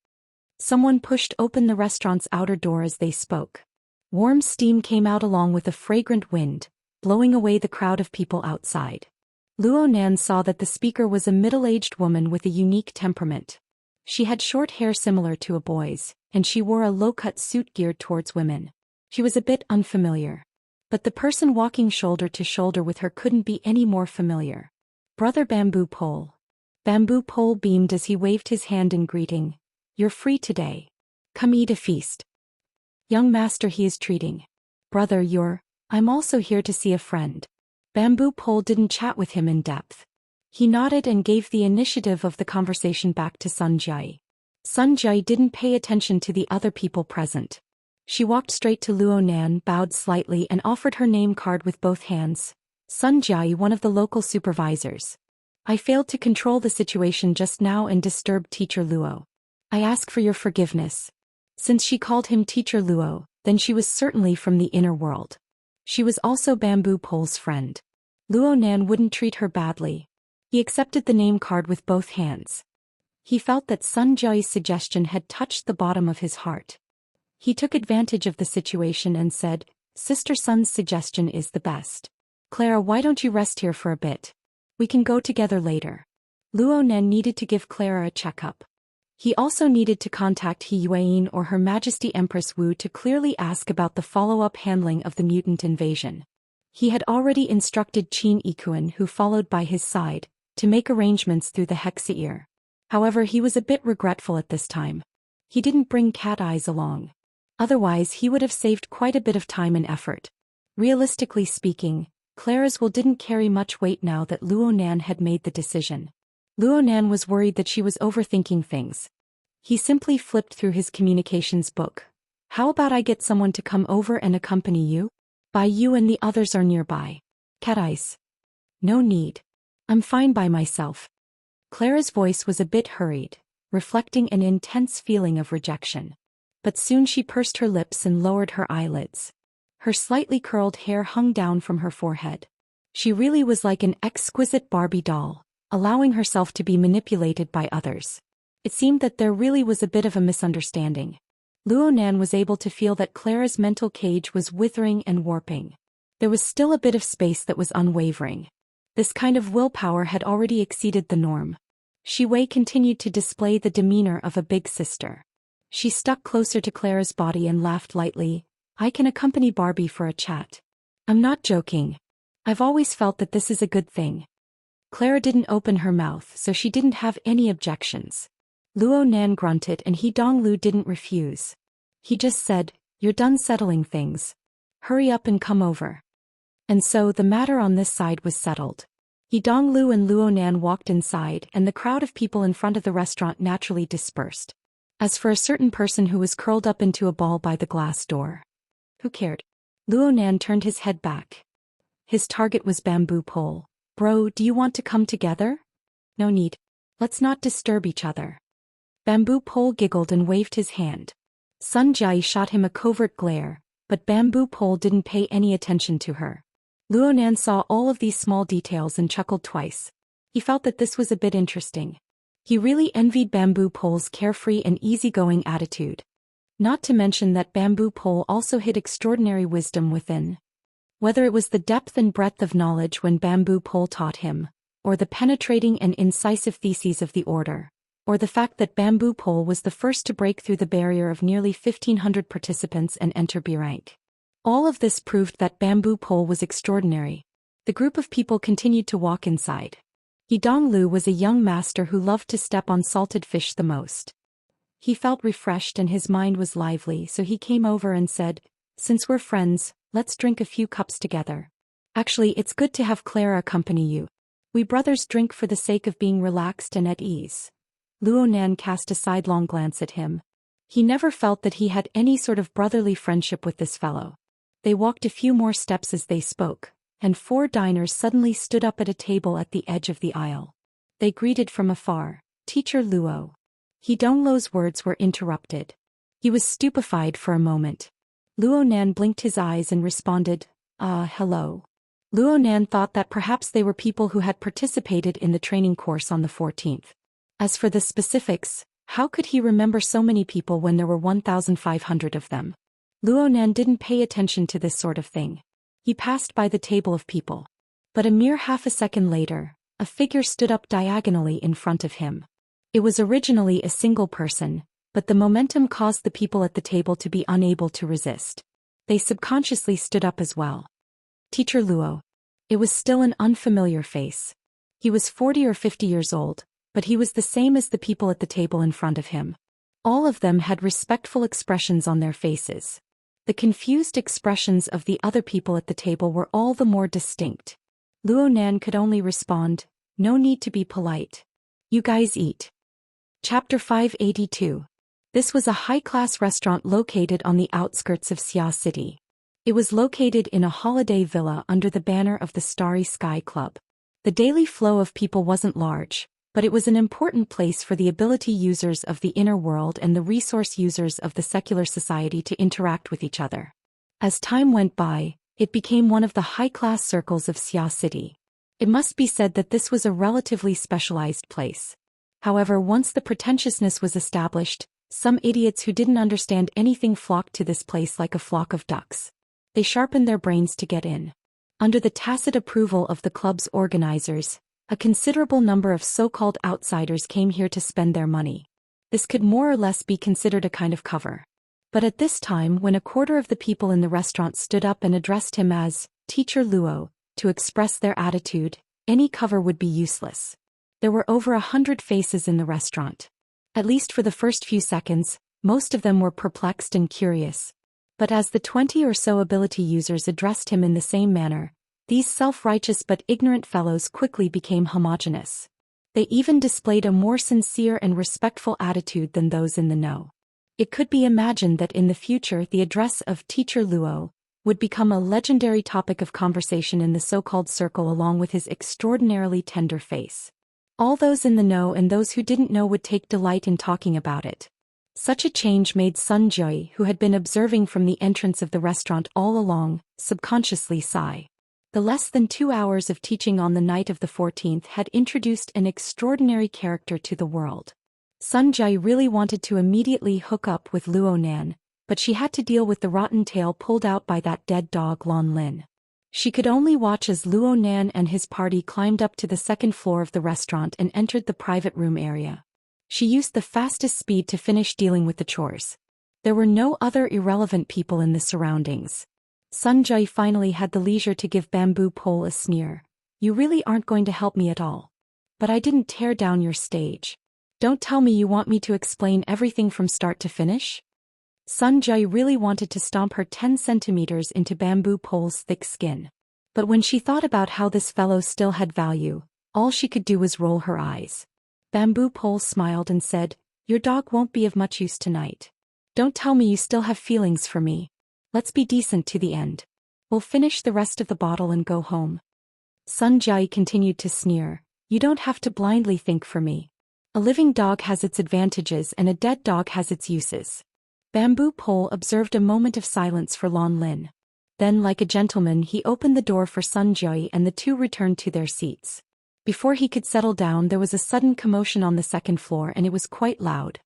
Someone pushed open the restaurant's outer door as they spoke. Warm steam came out along with a fragrant wind, blowing away the crowd of people outside. Luonan saw that the speaker was a middle-aged woman with a unique temperament. She had short hair similar to a boy's, and she wore a low-cut suit geared towards women. She was a bit unfamiliar. But the person walking shoulder to shoulder with her couldn't be any more familiar. Brother Bamboo Pole. Bamboo Pole beamed as he waved his hand in greeting. "You're free today. Come eat a feast." "Young master," he is treating. "Brother, I'm also here to see a friend." Bamboo Pole didn't chat with him in depth. He nodded and gave the initiative of the conversation back to Sun Jai. Sun Jai didn't pay attention to the other people present. She walked straight to Luonan, bowed slightly and offered her name card with both hands. "Sun Jai, one of the local supervisors. I failed to control the situation just now and disturbed Teacher Luo. I ask for your forgiveness." Since she called him Teacher Luo, then she was certainly from the inner world. She was also Bamboo Pole's friend. Luo Nan wouldn't treat her badly. He accepted the name card with both hands. He felt that Sun Jiao's suggestion had touched the bottom of his heart. He took advantage of the situation and said, Sister Sun's suggestion is the best. Clara, why don't you rest here for a bit? We can go together later. Luo Nan needed to give Clara a checkup. He also needed to contact He Yuan or Her Majesty Empress Wu to clearly ask about the follow-up handling of the mutant invasion. He had already instructed Qin Yikuan, who followed by his side, to make arrangements through the Hexaear. However, he was a bit regretful at this time. He didn't bring Cat Eyes along. Otherwise, he would have saved quite a bit of time and effort. Realistically speaking, Clara's will didn't carry much weight now that Luo Nan had made the decision. Luo Nan was worried that she was overthinking things. He simply flipped through his communications book. How about I get someone to come over and accompany you? Bai Yu and the others are nearby. Cat Eyes. No need. I'm fine by myself. Clara's voice was a bit hurried, reflecting an intense feeling of rejection. But soon she pursed her lips and lowered her eyelids. Her slightly curled hair hung down from her forehead. She really was like an exquisite Barbie doll, allowing herself to be manipulated by others. It seemed that there really was a bit of a misunderstanding. Luo Nan was able to feel that Clara's mental cage was withering and warping. There was still a bit of space that was unwavering. This kind of willpower had already exceeded the norm. Shi Wei continued to display the demeanor of a big sister. She stuck closer to Clara's body and laughed lightly. I can accompany Barbie for a chat. I'm not joking. I've always felt that this is a good thing. Clara didn't open her mouth, so she didn't have any objections. Luo Nan grunted and He Donglu didn't refuse. He just said, You're done settling things. Hurry up and come over. And so the matter on this side was settled. He Donglu and Luo Nan walked inside and the crowd of people in front of the restaurant naturally dispersed. As for a certain person who was curled up into a ball by the glass door. Who cared? Luo Nan turned his head back. His target was Bamboo Pole. Bro, do you want to come together? No need. Let's not disturb each other. Bamboo Pole giggled and waved his hand. Sun Jai shot him a covert glare, but Bamboo Pole didn't pay any attention to her. Luo Nan saw all of these small details and chuckled twice. He felt that this was a bit interesting. He really envied Bamboo Pole's carefree and easygoing attitude. Not to mention that Bamboo Pole also hid extraordinary wisdom within. Whether it was the depth and breadth of knowledge when Bamboo Pole taught him, or the penetrating and incisive theses of the order, or the fact that Bamboo Pole was the first to break through the barrier of nearly 1,500 participants and enter B rank. All of this proved that Bamboo Pole was extraordinary. The group of people continued to walk inside. He Donglu was a young master who loved to step on salted fish the most. He felt refreshed and his mind was lively, so he came over and said, Since we're friends, let's drink a few cups together. Actually, it's good to have Clara accompany you. We brothers drink for the sake of being relaxed and at ease. Luo Nan cast a sidelong glance at him. He never felt that he had any sort of brotherly friendship with this fellow. They walked a few more steps as they spoke, and 4 diners suddenly stood up at a table at the edge of the aisle. They greeted from afar, Teacher Luo. He Dongluo's words were interrupted. He was stupefied for a moment. Luo Nan blinked his eyes and responded, hello. Luo Nan thought that perhaps they were people who had participated in the training course on the 14th. As for the specifics, how could he remember so many people when there were 1,500 of them? Luo Nan didn't pay attention to this sort of thing. He passed by the table of people. But a mere half a second later, a figure stood up diagonally in front of him. It was originally a single person, but the momentum caused the people at the table to be unable to resist. They subconsciously stood up as well. Teacher Luo. It was still an unfamiliar face. He was 40 or 50 years old, but he was the same as the people at the table in front of him. All of them had respectful expressions on their faces. The confused expressions of the other people at the table were all the more distinct. Luo Nan could only respond, No need to be polite. You guys eat. Chapter 582. This was a high-class restaurant located on the outskirts of Xia City. It was located in a holiday villa under the banner of the Starry Sky Club. The daily flow of people wasn't large, but it was an important place for the ability users of the inner world and the resource users of the secular society to interact with each other. As time went by, It became one of the high-class circles of Xia City. It must be said that this was a relatively specialized place. However, once the pretentiousness was established, some idiots who didn't understand anything flocked to this place like a flock of ducks. They sharpened their brains to get in. Under the tacit approval of the club's organizers, a considerable number of so-called outsiders came here to spend their money. This could more or less be considered a kind of cover. But at this time, when a quarter of the people in the restaurant stood up and addressed him as Teacher Luo, to express their attitude, any cover would be useless. There were over 100 faces in the restaurant. At least for the first few seconds, most of them were perplexed and curious. But as the 20 or so ability users addressed him in the same manner, these self-righteous but ignorant fellows quickly became homogeneous. They even displayed a more sincere and respectful attitude than those in the know. It could be imagined that in the future the address of Teacher Luo would become a legendary topic of conversation in the so-called circle along with his extraordinarily tender face. All those in the know and those who didn't know would take delight in talking about it. Such a change made Sun Jui, who had been observing from the entrance of the restaurant all along, subconsciously sigh. The less than 2 hours of teaching on the night of the 14th had introduced an extraordinary character to the world. Sun Jui really wanted to immediately hook up with Luo Nan, but she had to deal with the rotten tail pulled out by that dead dog Lon Lin. She could only watch as Luo Nan and his party climbed up to the second floor of the restaurant and entered the private room area. She used the fastest speed to finish dealing with the chores. There were no other irrelevant people in the surroundings. Sun Jui finally had the leisure to give Bamboo Pole a sneer. "You really aren't going to help me at all. But I didn't tear down your stage. Don't tell me you want me to explain everything from start to finish?" Sun Jui really wanted to stomp her 10 centimeters into Bamboo Pole's thick skin. But when she thought about how this fellow still had value, all she could do was roll her eyes. Bamboo Pole smiled and said, "Your dog won't be of much use tonight. Don't tell me you still have feelings for me. Let's be decent to the end. We'll finish the rest of the bottle and go home." Sun Jui continued to sneer, "You don't have to blindly think for me. A living dog has its advantages and a dead dog has its uses." Bamboo Pole observed a moment of silence for Lon Lin. Then, like a gentleman, he opened the door for Sun Jui and the two returned to their seats. Before he could settle down, there was a sudden commotion on the second floor and it was quite loud.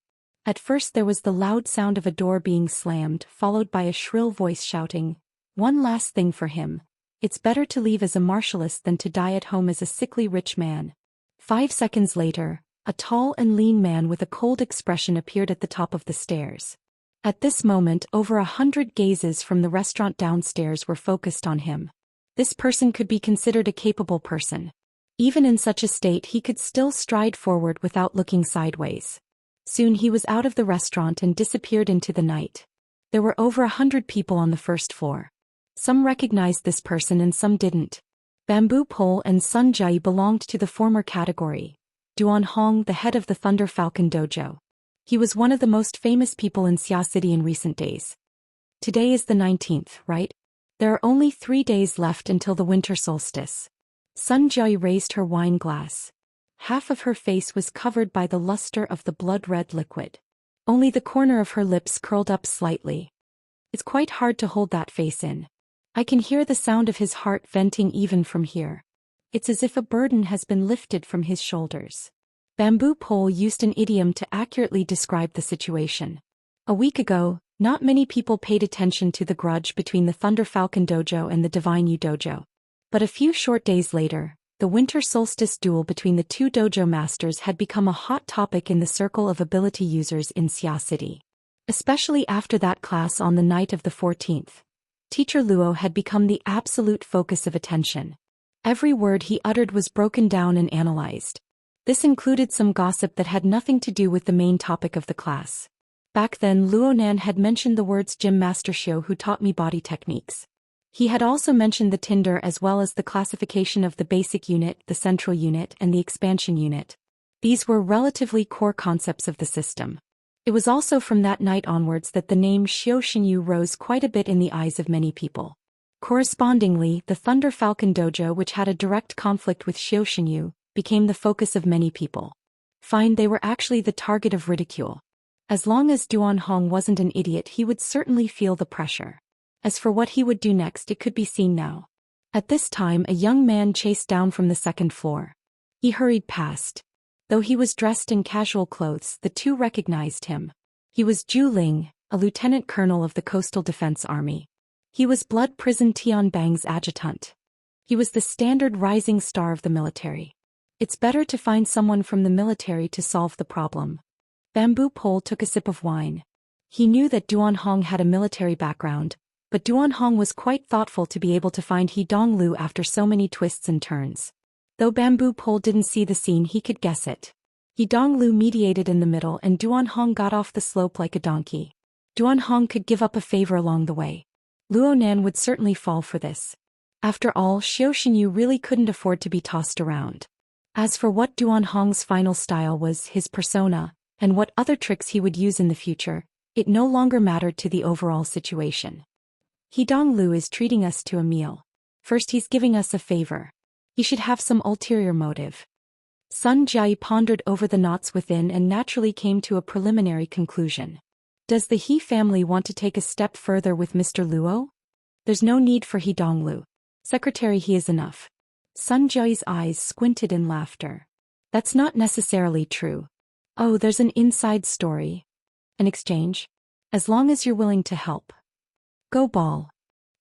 At first there was the loud sound of a door being slammed, followed by a shrill voice shouting, "One last thing for him. It's better to leave as a martialist than to die at home as a sickly rich man." 5 seconds later, a tall and lean man with a cold expression appeared at the top of the stairs. At this moment, over 100 gazes from the restaurant downstairs were focused on him. This person could be considered a capable person. Even in such a state, he could still stride forward without looking sideways. Soon he was out of the restaurant and disappeared into the night. There were over 100 people on the first floor. Some recognized this person and some didn't. Bamboo Pole and Sun Jui belonged to the former category. Duan Hong, the head of the Thunder Falcon Dojo. He was one of the most famous people in Xia City in recent days. Today is the 19th, right? There are only 3 days left until the winter solstice. Sun Jui raised her wine glass. Half of her face was covered by the luster of the blood-red liquid. Only the corner of her lips curled up slightly. It's quite hard to hold that face in. I can hear the sound of his heart venting even from here. It's as if a burden has been lifted from his shoulders. Bamboo Pole used an idiom to accurately describe the situation. A week ago, not many people paid attention to the grudge between the Thunder Falcon Dojo and the Divine Yu Dojo. But a few short days later, the winter solstice duel between the two dojo masters had become a hot topic in the circle of ability users in Xia City. Especially after that class on the night of the 14th. Teacher Luo had become the absolute focus of attention. Every word he uttered was broken down and analyzed. This included some gossip that had nothing to do with the main topic of the class. Back then, Luo Nan had mentioned the words Gym Master Xiu who taught me body techniques. He had also mentioned the Tinder as well as the classification of the basic unit, the central unit, and the expansion unit. These were relatively core concepts of the system. It was also from that night onwards that the name Xiu Xinyu rose quite a bit in the eyes of many people. Correspondingly, the Thunder Falcon Dojo, which had a direct conflict with Xiu Xinyu, became the focus of many people. Fine, they were actually the target of ridicule. As long as Duan Hong wasn't an idiot, he would certainly feel the pressure. As for what he would do next, it could be seen now. At this time, a young man chased down from the second floor. He hurried past. Though he was dressed in casual clothes, the two recognized him. He was Zhu Ling, a lieutenant colonel of the Coastal Defense Army. He was Blood Prison Tianbang's adjutant. He was the standard rising star of the military. It's better to find someone from the military to solve the problem. Bamboo Pole took a sip of wine. He knew that Duan Hong had a military background, but Duan Hong was quite thoughtful to be able to find He Donglu after so many twists and turns. Though Bamboo Pole didn't see the scene, he could guess it. He Donglu mediated in the middle and Duan Hong got off the slope like a donkey. Duan Hong could give up a favor along the way. Luo Nan would certainly fall for this. After all, Xiao Xinyu really couldn't afford to be tossed around. As for what Duan Hong's final style was, his persona, and what other tricks he would use in the future, it no longer mattered to the overall situation. He Donglu is treating us to a meal. First, he's giving us a favor. He should have some ulterior motive. Sun Jiai pondered over the knots within and naturally came to a preliminary conclusion. Does the He family want to take a step further with Mr. Luo? There's no need for He Donglu. Secretary He is enough. Sun Jiai's eyes squinted in laughter. That's not necessarily true. Oh, there's an inside story. An exchange? As long as you're willing to help. Go ball.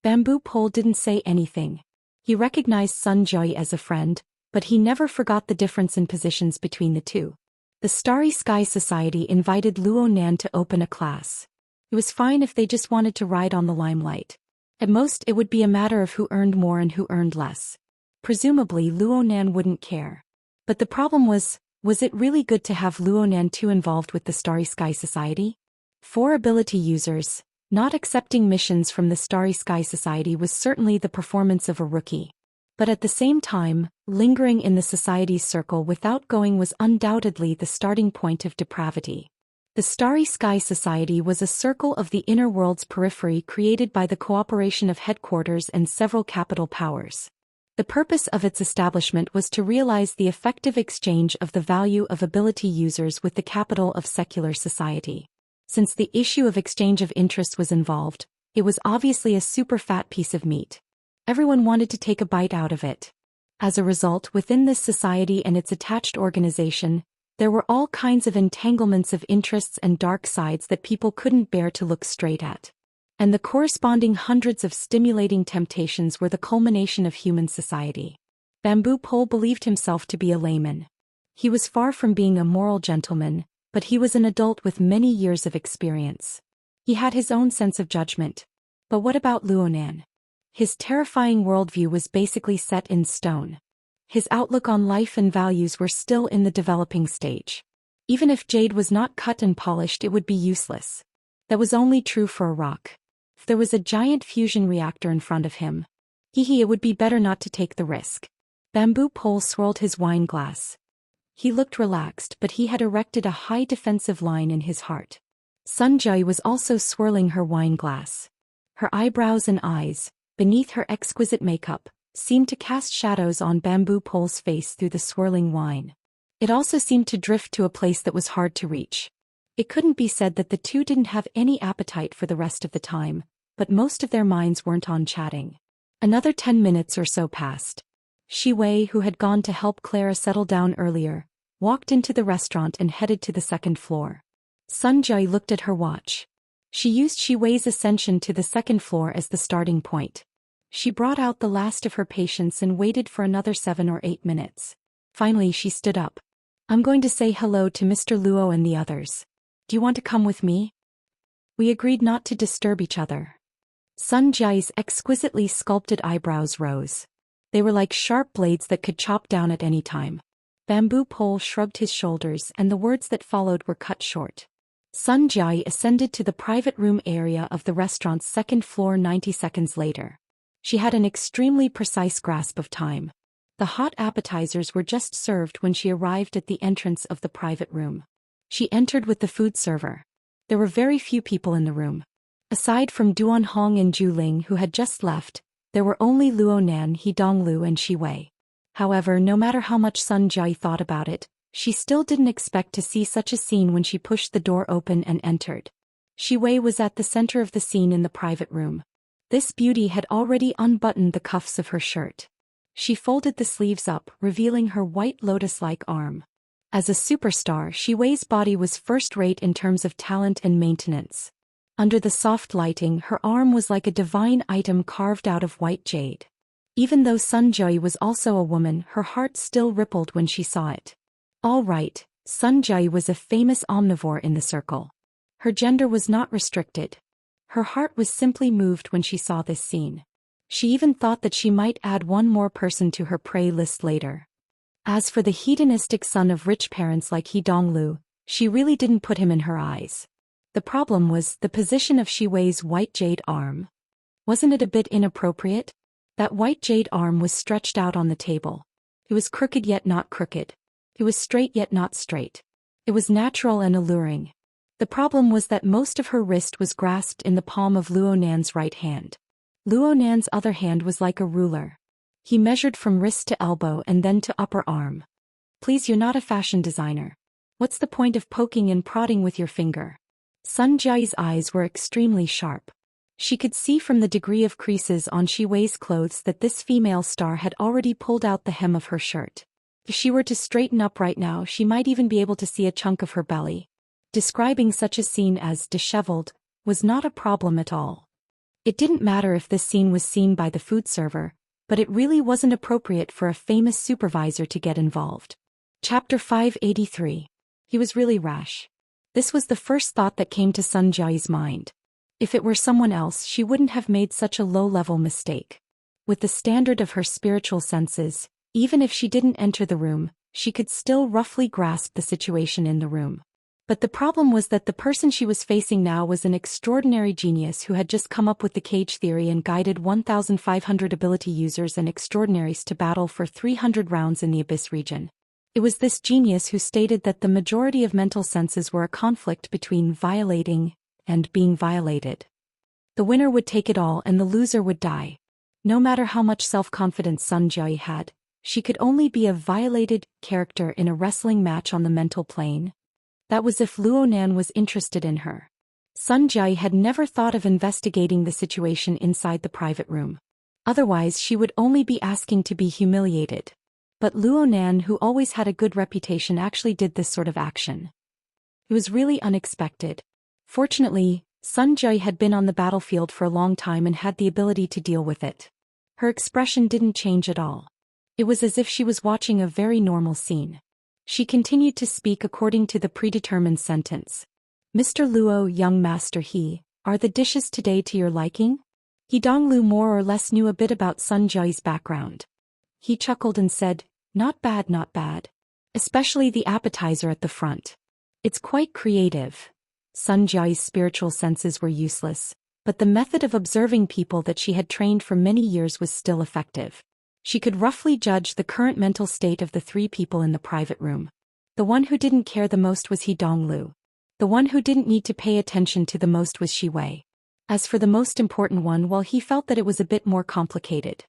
Bamboo Pole didn't say anything. He recognized Sun Jiai as a friend, but he never forgot the difference in positions between the two. The Starry Sky Society invited Luo Nan to open a class. It was fine if they just wanted to ride on the limelight. At most, it would be a matter of who earned more and who earned less. Presumably, Luo Nan wouldn't care. But the problem was it really good to have Luo Nan too involved with the Starry Sky Society? 4 ability users. Not accepting missions from the Starry Sky Society was certainly the performance of a rookie. But at the same time, lingering in the society's circle without going was undoubtedly the starting point of depravity. The Starry Sky Society was a circle of the inner world's periphery created by the cooperation of headquarters and several capital powers. The purpose of its establishment was to realize the effective exchange of the value of ability users with the capital of secular society. Since the issue of exchange of interest was involved, it was obviously a super fat piece of meat. Everyone wanted to take a bite out of it. As a result, within this society and its attached organization, there were all kinds of entanglements of interests and dark sides that people couldn't bear to look straight at. And the corresponding hundreds of stimulating temptations were the culmination of human society. Bamboo Pole believed himself to be a layman. He was far from being a moral gentleman, but he was an adult with many years of experience. He had his own sense of judgment. But what about Luo Nan? His terrifying worldview was basically set in stone. His outlook on life and values were still in the developing stage. Even if jade was not cut and polished, it would be useless. That was only true for a rock. If there was a giant fusion reactor in front of him, it would be better not to take the risk. Bamboo Pole swirled his wine glass. He looked relaxed, but he had erected a high defensive line in his heart. Sun Jiai was also swirling her wine glass. Her eyebrows and eyes, beneath her exquisite makeup, seemed to cast shadows on Bamboo Pole's face through the swirling wine. It also seemed to drift to a place that was hard to reach. It couldn't be said that the two didn't have any appetite for the rest of the time, but most of their minds weren't on chatting. Another 10 minutes or so passed. Shi Wei, who had gone to help Clara settle down earlier, walked into the restaurant and headed to the second floor. Sun Jiai looked at her watch. She used Shi Wei's ascension to the second floor as the starting point. She brought out the last of her patience and waited for another 7 or 8 minutes. Finally, she stood up. I'm going to say hello to Mr. Luo and the others. Do you want to come with me? We agreed not to disturb each other. Sun Jiai's exquisitely sculpted eyebrows rose. They were like sharp blades that could chop down at any time. Bamboo Pole shrugged his shoulders and the words that followed were cut short. Sun Jiai ascended to the private room area of the restaurant's second floor 90 seconds later. She had an extremely precise grasp of time. The hot appetizers were just served when she arrived at the entrance of the private room. She entered with the food server. There were very few people in the room. Aside from Duan Hong and Zhu Ling, who had just left, there were only Luo Nan, He Donglu and Shi Wei. However, no matter how much Sun Jiai thought about it, she still didn't expect to see such a scene when she pushed the door open and entered. Shi Wei was at the center of the scene in the private room. This beauty had already unbuttoned the cuffs of her shirt. She folded the sleeves up, revealing her white lotus-like arm. As a superstar, Shi Wei's body was first-rate in terms of talent and maintenance. Under the soft lighting, her arm was like a divine item carved out of white jade. Even though Sun Jiayi was also a woman, her heart still rippled when she saw it. All right, Sun Jiayi was a famous omnivore in the circle. Her gender was not restricted. Her heart was simply moved when she saw this scene. She even thought that she might add one more person to her prey list later. As for the hedonistic son of rich parents like He Donglu, she really didn't put him in her eyes. The problem was the position of Shi Wei's white jade arm. Wasn't it a bit inappropriate? That white jade arm was stretched out on the table. It was crooked yet not crooked. It was straight yet not straight. It was natural and alluring. The problem was that most of her wrist was grasped in the palm of Luo Nan's right hand. Luo Nan's other hand was like a ruler. He measured from wrist to elbow and then to upper arm. Please, you're not a fashion designer. What's the point of poking and prodding with your finger? Sun Jiayi's eyes were extremely sharp. She could see from the degree of creases on Shi Wei's clothes that this female star had already pulled out the hem of her shirt. If she were to straighten up right now, she might even be able to see a chunk of her belly. Describing such a scene as disheveled was not a problem at all. It didn't matter if this scene was seen by the food server, but it really wasn't appropriate for a famous supervisor to get involved. Chapter 583. He was really rash. This was the first thought that came to Sun Jiayi's mind. If it were someone else, she wouldn't have made such a low-level mistake. With the standard of her spiritual senses, even if she didn't enter the room, she could still roughly grasp the situation in the room. But the problem was that the person she was facing now was an extraordinary genius who had just come up with the cage theory and guided 1,500 ability users and extraordinaries to battle for 300 rounds in the Abyss region. It was this genius who stated that the majority of mental senses were a conflict between violating and being violated. The winner would take it all and the loser would die. No matter how much self-confidence Sun Jiayi had, she could only be a violated character in a wrestling match on the mental plane. That was if Luo Nan was interested in her. Sun Jiayi had never thought of investigating the situation inside the private room. Otherwise she would only be asking to be humiliated. But Luo Nan, who always had a good reputation, actually did this sort of action. It was really unexpected. Fortunately, Sun Jiayi had been on the battlefield for a long time and had the ability to deal with it. Her expression didn't change at all. It was as if she was watching a very normal scene. She continued to speak according to the predetermined sentence. Mr. Luo, young master He, are the dishes today to your liking? He Donglu more or less knew a bit about Sun Jiayi's background. He chuckled and said, not bad, not bad. Especially the appetizer at the front. It's quite creative. Sun Jiayi's spiritual senses were useless, but the method of observing people that she had trained for many years was still effective. She could roughly judge the current mental state of the three people in the private room. The one who didn't care the most was He Donglu. The one who didn't need to pay attention to the most was Shi Wei. As for the most important one, well, he felt that it was a bit more complicated.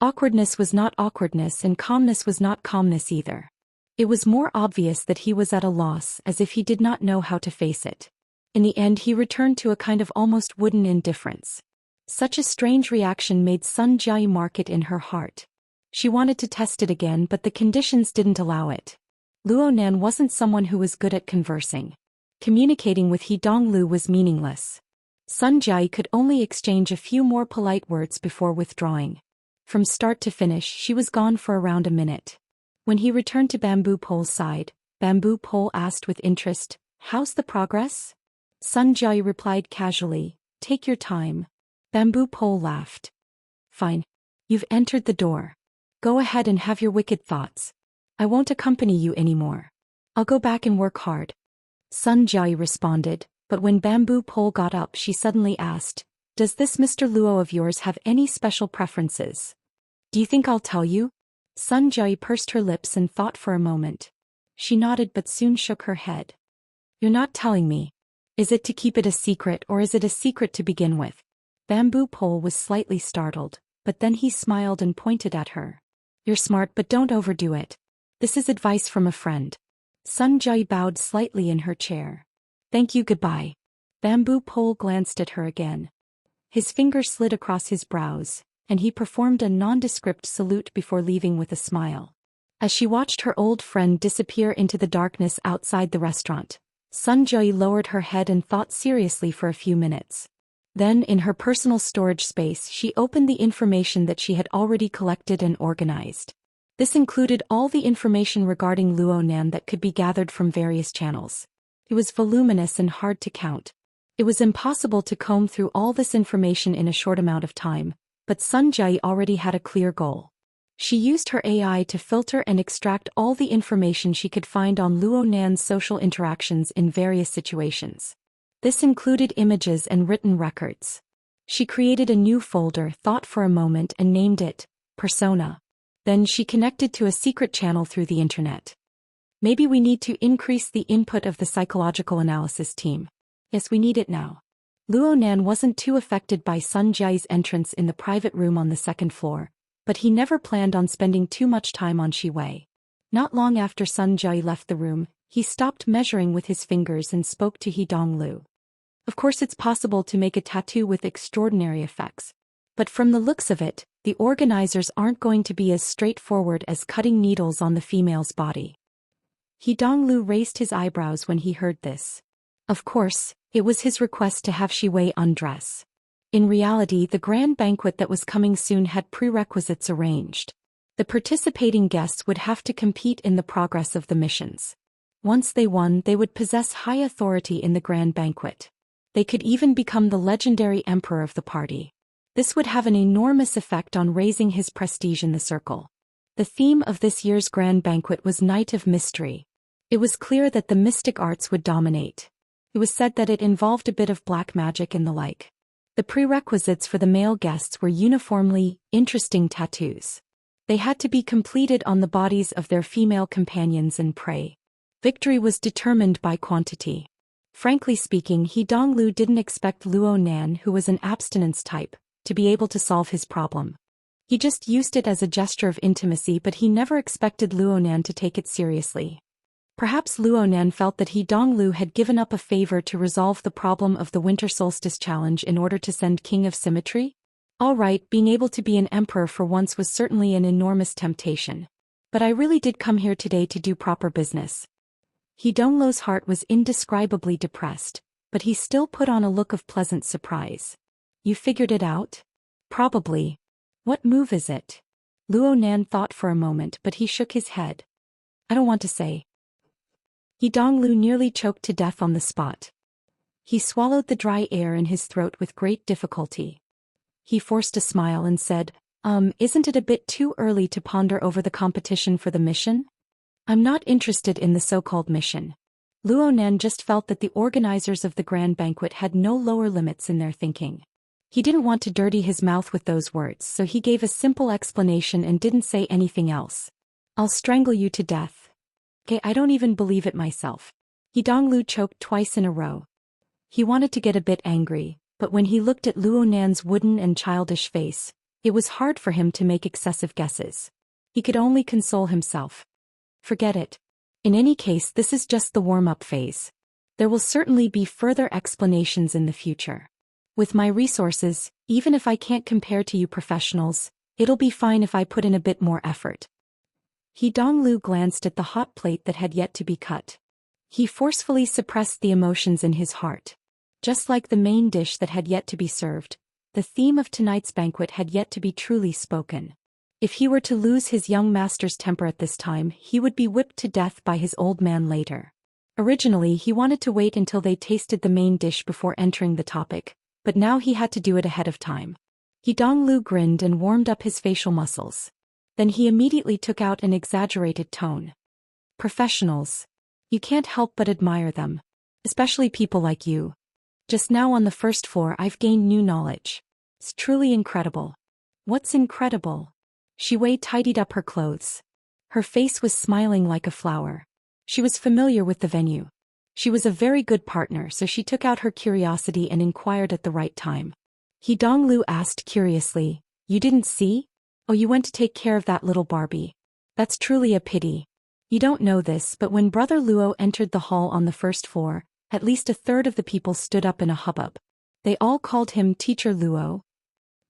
Awkwardness was not awkwardness and calmness was not calmness either. It was more obvious that he was at a loss, as if he did not know how to face it. In the end he returned to a kind of almost wooden indifference. Such a strange reaction made Sun Jiayi mark it in her heart. She wanted to test it again, but the conditions didn't allow it. Luo Nan wasn't someone who was good at conversing. Communicating with He Donglu was meaningless. Sun Jiayi could only exchange a few more polite words before withdrawing. From start to finish she was gone for around a minute. When he returned to Bamboo Pole's side, Bamboo Pole asked with interest, "How's the progress?" Sun Jiayi replied casually, "Take your time." Bamboo Pole laughed. "Fine. You've entered the door. Go ahead and have your wicked thoughts. I won't accompany you anymore. I'll go back and work hard." Sun Jiayi responded, but when Bamboo Pole got up she suddenly asked, "Does this Mr. Luo of yours have any special preferences? Do you think I'll tell you?" Sun Jiayi pursed her lips and thought for a moment. She nodded but soon shook her head. "You're not telling me. Is it to keep it a secret, or is it a secret to begin with?" Bamboo Pole was slightly startled, but then he smiled and pointed at her. "You're smart, but don't overdo it. This is advice from a friend." Sun Jiayi bowed slightly in her chair. "Thank you, goodbye." Bamboo Pole glanced at her again. His finger slid across his brows, and he performed a nondescript salute before leaving with a smile. As she watched her old friend disappear into the darkness outside the restaurant, Sun Jiayi lowered her head and thought seriously for a few minutes. Then, in her personal storage space, she opened the information that she had already collected and organized. This included all the information regarding Luo Nan that could be gathered from various channels. It was voluminous and hard to count. It was impossible to comb through all this information in a short amount of time, but Sun Jiayi already had a clear goal. She used her AI to filter and extract all the information she could find on Luo Nan's social interactions in various situations. This included images and written records. She created a new folder, thought for a moment, and named it Persona. Then she connected to a secret channel through the internet. Maybe we need to increase the input of the psychological analysis team. Yes, we need it now. Luo Nan wasn't too affected by Sun Jiayi's entrance in the private room on the second floor, but he never planned on spending too much time on Shi Wei. Not long after Sun Jiayi left the room, he stopped measuring with his fingers and spoke to He Donglu. Of course, it's possible to make a tattoo with extraordinary effects. But from the looks of it, the organizers aren't going to be as straightforward as cutting needles on the female's body. He Donglu raised his eyebrows when he heard this. Of course, it was his request to have Shi Wei undress. In reality, the grand banquet that was coming soon had prerequisites arranged. The participating guests would have to compete in the progress of the missions. Once they won, they would possess high authority in the grand banquet. They could even become the legendary emperor of the party. This would have an enormous effect on raising his prestige in the circle. The theme of this year's grand banquet was Night of Mystery. It was clear that the mystic arts would dominate. It was said that it involved a bit of black magic and the like. The prerequisites for the male guests were uniformly interesting tattoos. They had to be completed on the bodies of their female companions and prey. Victory was determined by quantity. Frankly speaking, He Donglu didn't expect Luo Nan, who was an abstinence type, to be able to solve his problem. He just used it as a gesture of intimacy, but he never expected Luo Nan to take it seriously. Perhaps Luo Nan felt that He Donglu had given up a favor to resolve the problem of the Winter Solstice Challenge in order to send King of Symmetry? Alright, being able to be an emperor for once was certainly an enormous temptation. But I really did come here today to do proper business. He Donglu's heart was indescribably depressed, but he still put on a look of pleasant surprise. You figured it out? Probably. What move is it? Luo Nan thought for a moment, but he shook his head. I don't want to say. He Donglu nearly choked to death on the spot. He swallowed the dry air in his throat with great difficulty. He forced a smile and said, isn't it a bit too early to ponder over the competition for the mission? I'm not interested in the so-called mission. Luo Nan just felt that the organizers of the grand banquet had no lower limits in their thinking. He didn't want to dirty his mouth with those words, so he gave a simple explanation and didn't say anything else. I'll strangle you to death. Okay, I don't even believe it myself. He Donglu choked twice in a row. He wanted to get a bit angry, but when he looked at Luo Nan's wooden and childish face, it was hard for him to make excessive guesses. He could only console himself. Forget it. In any case, this is just the warm-up phase. There will certainly be further explanations in the future. With my resources, even if I can't compare to you professionals, it'll be fine if I put in a bit more effort. He Donglu glanced at the hot plate that had yet to be cut. He forcefully suppressed the emotions in his heart. Just like the main dish that had yet to be served, the theme of tonight's banquet had yet to be truly spoken. If he were to lose his young master's temper at this time, he would be whipped to death by his old man later. Originally, he wanted to wait until they tasted the main dish before entering the topic, but now he had to do it ahead of time. He Donglu grinned and warmed up his facial muscles. Then he immediately took out an exaggerated tone. Professionals. You can't help but admire them. Especially people like you. Just now on the first floor I've gained new knowledge. It's truly incredible. What's incredible? Shi Wei tidied up her clothes. Her face was smiling like a flower. She was familiar with the venue. She was a very good partner, so she took out her curiosity and inquired at the right time. He Donglu asked curiously, You didn't see? Oh, you went to take care of that little Barbie. That's truly a pity. You don't know this, but when Brother Luo entered the hall on the first floor, at least a third of the people stood up in a hubbub. They all called him Teacher Luo.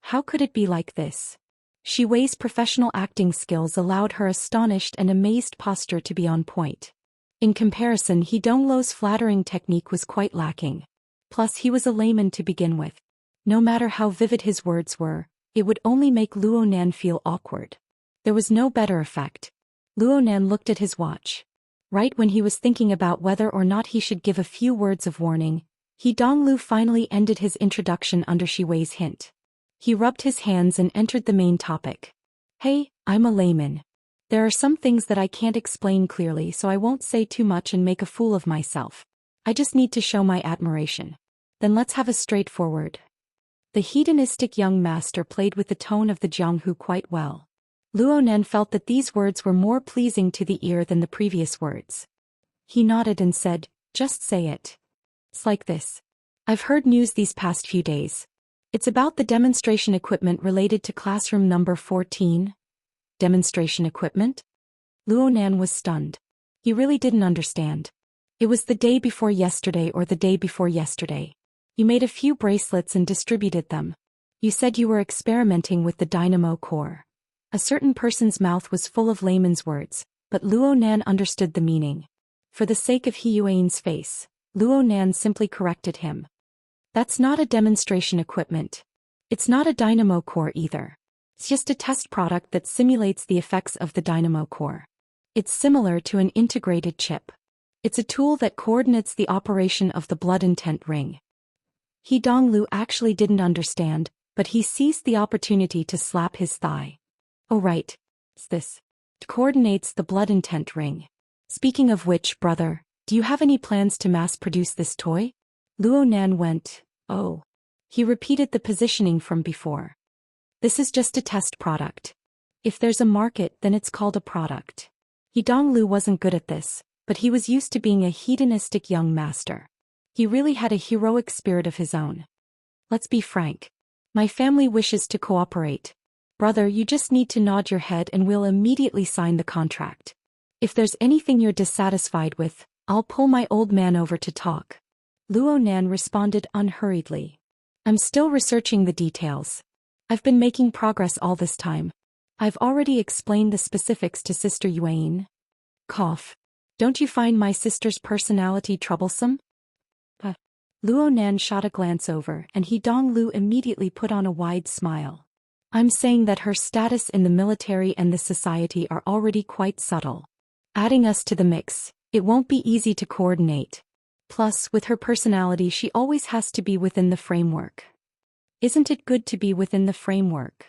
How could it be like this? Xi Wei's professional acting skills allowed her astonished and amazed posture to be on point. In comparison, He Dongluo's flattering technique was quite lacking. Plus, he was a layman to begin with. No matter how vivid his words were, it would only make Luo Nan feel awkward. There was no better effect. Luo Nan looked at his watch. Right when he was thinking about whether or not he should give a few words of warning, He Donglu finally ended his introduction under Xi Wei's hint. He rubbed his hands and entered the main topic. Hey, I'm a layman. There are some things that I can't explain clearly, so I won't say too much and make a fool of myself. I just need to show my admiration. Then let's have a straightforward. The hedonistic young master played with the tone of the Jianghu quite well. Luo Nan felt that these words were more pleasing to the ear than the previous words. He nodded and said, just say it. It's like this. I've heard news these past few days. It's about the demonstration equipment related to classroom number 14. Demonstration equipment? Luo Nan was stunned. He really didn't understand. It was the day before yesterday or the day before yesterday. You made a few bracelets and distributed them. You said you were experimenting with the dynamo core. A certain person's mouth was full of layman's words, but Luo Nan understood the meaning. For the sake of He Yuan's face, Luo Nan simply corrected him. That's not a demonstration equipment. It's not a dynamo core either. It's just a test product that simulates the effects of the dynamo core. It's similar to an integrated chip. It's a tool that coordinates the operation of the blood intent ring. He Donglu actually didn't understand, but he seized the opportunity to slap his thigh. Oh right. It's this. It coordinates the blood intent ring. Speaking of which, brother, do you have any plans to mass-produce this toy? Luo Nan went, oh. He repeated the positioning from before. This is just a test product. If there's a market, then it's called a product. He Donglu wasn't good at this, but he was used to being a hedonistic young master. He really had a heroic spirit of his own. Let's be frank. My family wishes to cooperate. Brother, you just need to nod your head and we'll immediately sign the contract. If there's anything you're dissatisfied with, I'll pull my old man over to talk. Luo Nan responded unhurriedly. I'm still researching the details. I've been making progress all this time. I've already explained the specifics to Sister Yuan. Cough. Don't you find my sister's personality troublesome? Luo Nan shot a glance over and He Donglu immediately put on a wide smile. I'm saying that her status in the military and the society are already quite subtle. Adding us to the mix, it won't be easy to coordinate. Plus, with her personality, she always has to be within the framework. Isn't it good to be within the framework?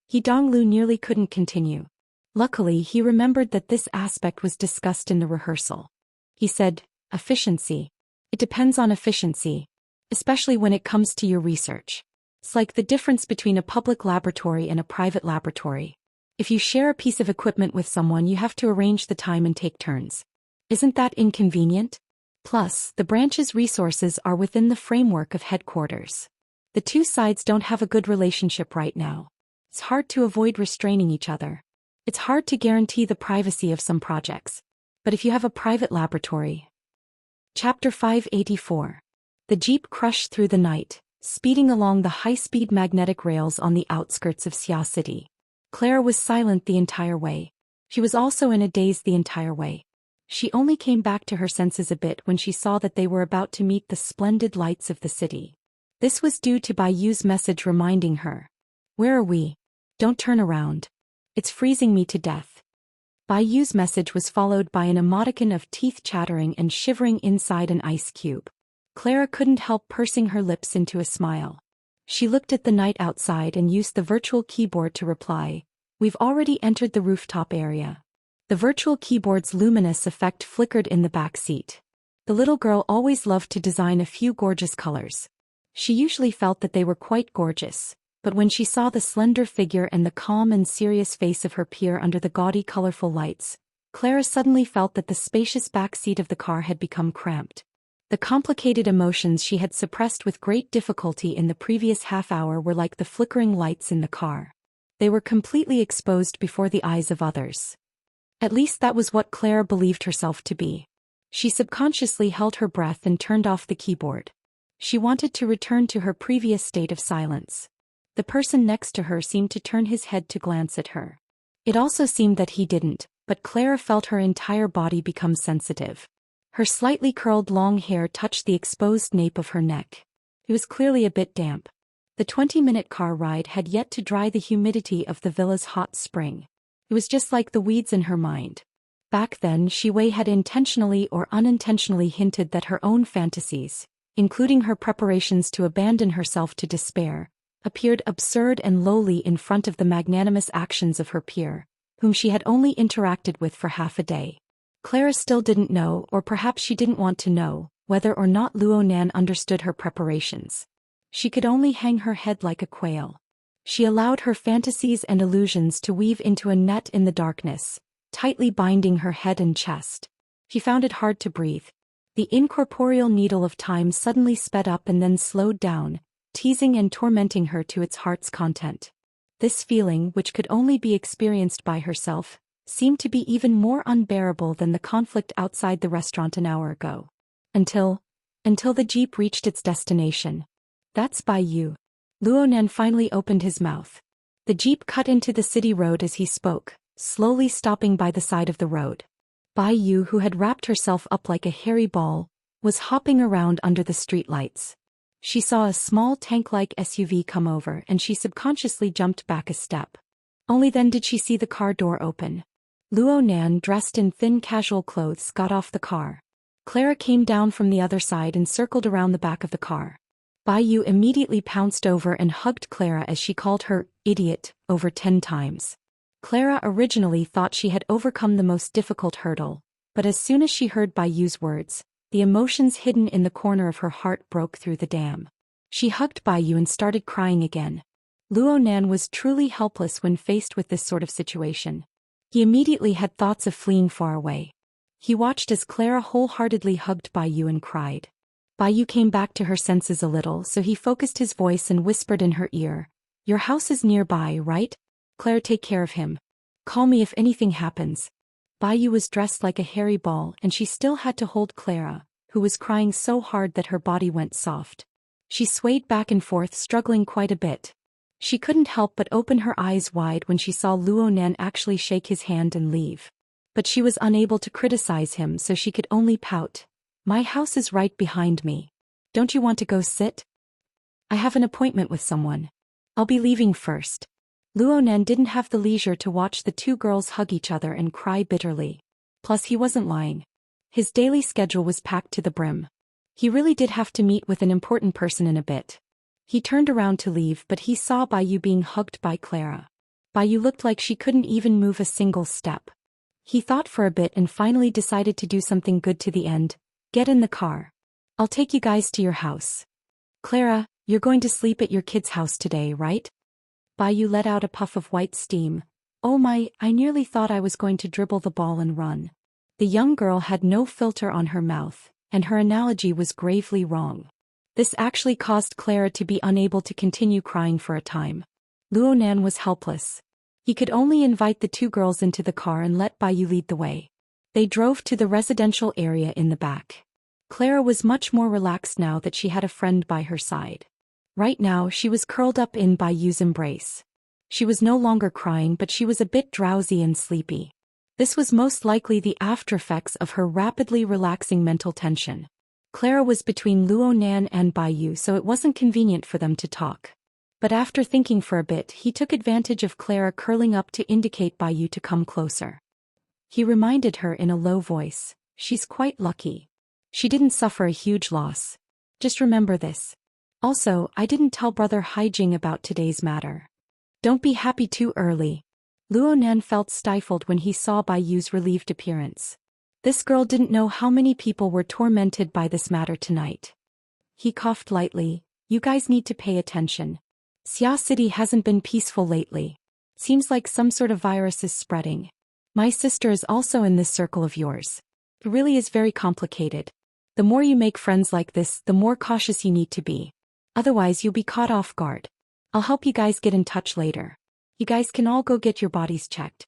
He Donglu nearly couldn't continue. Luckily, he remembered that this aspect was discussed in the rehearsal. He said, efficiency. It depends on efficiency, especially when it comes to your research. It's like the difference between a public laboratory and a private laboratory. If you share a piece of equipment with someone, you have to arrange the time and take turns. Isn't that inconvenient? Plus, the branch's resources are within the framework of headquarters. The two sides don't have a good relationship right now. It's hard to avoid restraining each other. It's hard to guarantee the privacy of some projects. But if you have a private laboratory. Chapter 584. The jeep crushed through the night, speeding along the high-speed magnetic rails on the outskirts of Xia City. Clara was silent the entire way. She was also in a daze the entire way. She only came back to her senses a bit when she saw that they were about to meet the splendid lights of the city. This was due to Bai Yu's message reminding her. Where are we? Don't turn around. It's freezing me to death. Bai Yu's message was followed by an emoticon of teeth chattering and shivering inside an ice cube. Clara couldn't help pursing her lips into a smile. She looked at the night outside and used the virtual keyboard to reply, We've already entered the rooftop area. The virtual keyboard's luminous effect flickered in the back seat. The little girl always loved to design a few gorgeous colors. She usually felt that they were quite gorgeous, but when she saw the slender figure and the calm and serious face of her peer under the gaudy colorful lights, Clara suddenly felt that the spacious back seat of the car had become cramped. The complicated emotions she had suppressed with great difficulty in the previous half-hour were like the flickering lights in the car. They were completely exposed before the eyes of others. At least that was what Clara believed herself to be. She subconsciously held her breath and turned off the keyboard. She wanted to return to her previous state of silence. The person next to her seemed to turn his head to glance at her. It also seemed that he didn't, but Clara felt her entire body become sensitive. Her slightly curled long hair touched the exposed nape of her neck. It was clearly a bit damp. The 20-minute car ride had yet to dry the humidity of the villa's hot spring. It was just like the weeds in her mind. Back then, Wei had intentionally or unintentionally hinted that her own fantasies, including her preparations to abandon herself to despair, appeared absurd and lowly in front of the magnanimous actions of her peer, whom she had only interacted with for half a day. Clara still didn't know, or perhaps she didn't want to know, whether or not Luo Nan understood her preparations. She could only hang her head like a quail. She allowed her fantasies and illusions to weave into a net in the darkness, tightly binding her head and chest. She found it hard to breathe. The incorporeal needle of time suddenly sped up and then slowed down, teasing and tormenting her to its heart's content. This feeling, which could only be experienced by herself, seemed to be even more unbearable than the conflict outside the restaurant an hour ago. Until the jeep reached its destination. "That's by you." Luo Nan finally opened his mouth. The jeep cut into the city road as he spoke, slowly stopping by the side of the road. Bai Yu, who had wrapped herself up like a hairy ball, was hopping around under the streetlights. She saw a small tank-like SUV come over and she subconsciously jumped back a step. Only then did she see the car door open. Luo Nan, dressed in thin casual clothes, got off the car. Clara came down from the other side and circled around the back of the car. Bai Yu immediately pounced over and hugged Clara as she called her idiot over 10 times. Clara originally thought she had overcome the most difficult hurdle, but as soon as she heard Bai Yu's words, the emotions hidden in the corner of her heart broke through the dam. She hugged Bai Yu and started crying again. Luo Nan was truly helpless when faced with this sort of situation. He immediately had thoughts of fleeing far away. He watched as Clara wholeheartedly hugged Bai Yu and cried. Bai Yu came back to her senses a little, so he focused his voice and whispered in her ear, "Your house is nearby, right? Claire, take care of him. Call me if anything happens." Bai Yu was dressed like a hairy ball and she still had to hold Clara, who was crying so hard that her body went soft. She swayed back and forth, struggling quite a bit. She couldn't help but open her eyes wide when she saw Luo Nan actually shake his hand and leave. But she was unable to criticize him, so she could only pout. "My house is right behind me. Don't you want to go sit? I have an appointment with someone. I'll be leaving first." Luo Nan didn't have the leisure to watch the two girls hug each other and cry bitterly. Plus, he wasn't lying. His daily schedule was packed to the brim. He really did have to meet with an important person in a bit. He turned around to leave, but he saw Bai Yu being hugged by Clara. Bai Yu looked like she couldn't even move a single step. He thought for a bit and finally decided to do something good to the end. "Get in the car. I'll take you guys to your house." "Clara, you're going to sleep at your kid's house today, right?" Bai Yu let out a puff of white steam. "Oh my, I nearly thought I was going to dribble the ball and run." The young girl had no filter on her mouth, and her analogy was gravely wrong. This actually caused Clara to be unable to continue crying for a time. Luo Nan was helpless. He could only invite the two girls into the car and let Bai Yu lead the way. They drove to the residential area in the back. Clara was much more relaxed now that she had a friend by her side. Right now she was curled up in Bai Yu's embrace. She was no longer crying, but she was a bit drowsy and sleepy. This was most likely the aftereffects of her rapidly relaxing mental tension. Clara was between Luo Nan and Bai Yu, so it wasn't convenient for them to talk. But after thinking for a bit, he took advantage of Clara curling up to indicate Bai Yu to come closer. He reminded her in a low voice, "She's quite lucky. She didn't suffer a huge loss. Just remember this. Also, I didn't tell Brother Haijing about today's matter. Don't be happy too early." Luo Nan felt stifled when he saw Bai Yu's relieved appearance. This girl didn't know how many people were tormented by this matter tonight. He coughed lightly. "You guys need to pay attention. Xia City hasn't been peaceful lately. Seems like some sort of virus is spreading. My sister is also in this circle of yours. It really is very complicated. The more you make friends like this, the more cautious you need to be. Otherwise you'll be caught off guard. I'll help you guys get in touch later. You guys can all go get your bodies checked."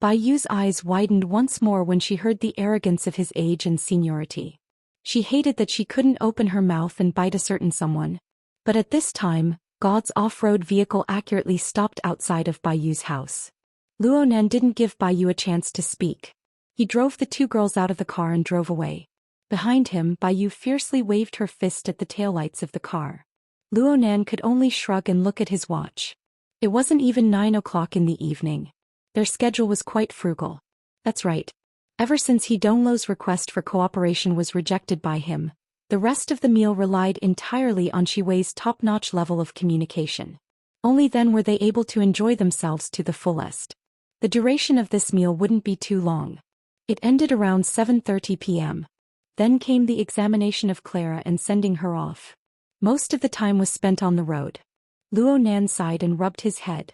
Bai Yu's eyes widened once more when she heard the arrogance of his age and seniority. She hated that she couldn't open her mouth and bite a certain someone. But at this time, God's off-road vehicle accurately stopped outside of Baiyu's house. Luonan didn't give Baiyu a chance to speak. He drove the two girls out of the car and drove away. Behind him, Baiyu fiercely waved her fist at the taillights of the car. Luonan could only shrug and look at his watch. It wasn't even 9 o'clock in the evening. Their schedule was quite frugal. That's right. Ever since He Donglu's request for cooperation was rejected by him, the rest of the meal relied entirely on Shi Wei's top-notch level of communication. Only then were they able to enjoy themselves to the fullest. The duration of this meal wouldn't be too long. It ended around 7:30 p.m. Then came the examination of Clara and sending her off. Most of the time was spent on the road. Luonan sighed and rubbed his head.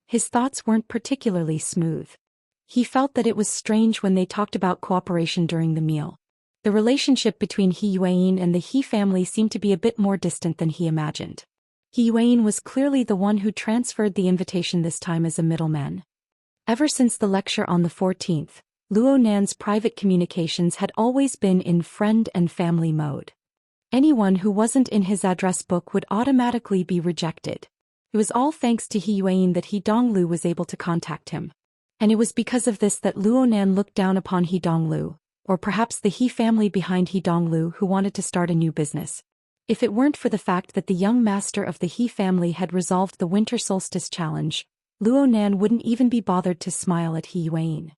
His thoughts weren't particularly smooth. He felt that it was strange when they talked about cooperation during the meal. The relationship between He Yuan and the He family seemed to be a bit more distant than he imagined. He Yuan was clearly the one who transferred the invitation this time as a middleman. Ever since the lecture on the 14th, Luonan's private communications had always been in friend and family mode. Anyone who wasn't in his address book would automatically be rejected. It was all thanks to He Yuan that He Donglu was able to contact him. And it was because of this that Luonan looked down upon He Donglu, or perhaps the He family behind He Donglu who wanted to start a new business. If it weren't for the fact that the young master of the He family had resolved the winter solstice challenge, Luonan wouldn't even be bothered to smile at He Yuan.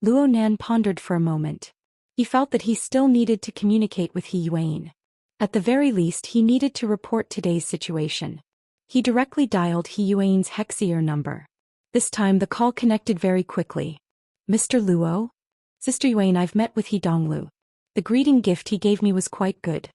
Luonan pondered for a moment. He felt that he still needed to communicate with He Yuan. At the very least he needed to report today's situation. He directly dialed He Yuan's Hexier number. This time the call connected very quickly. Mr. Luo? Sister Yuan, I've met with He Donglu. The greeting gift he gave me was quite good.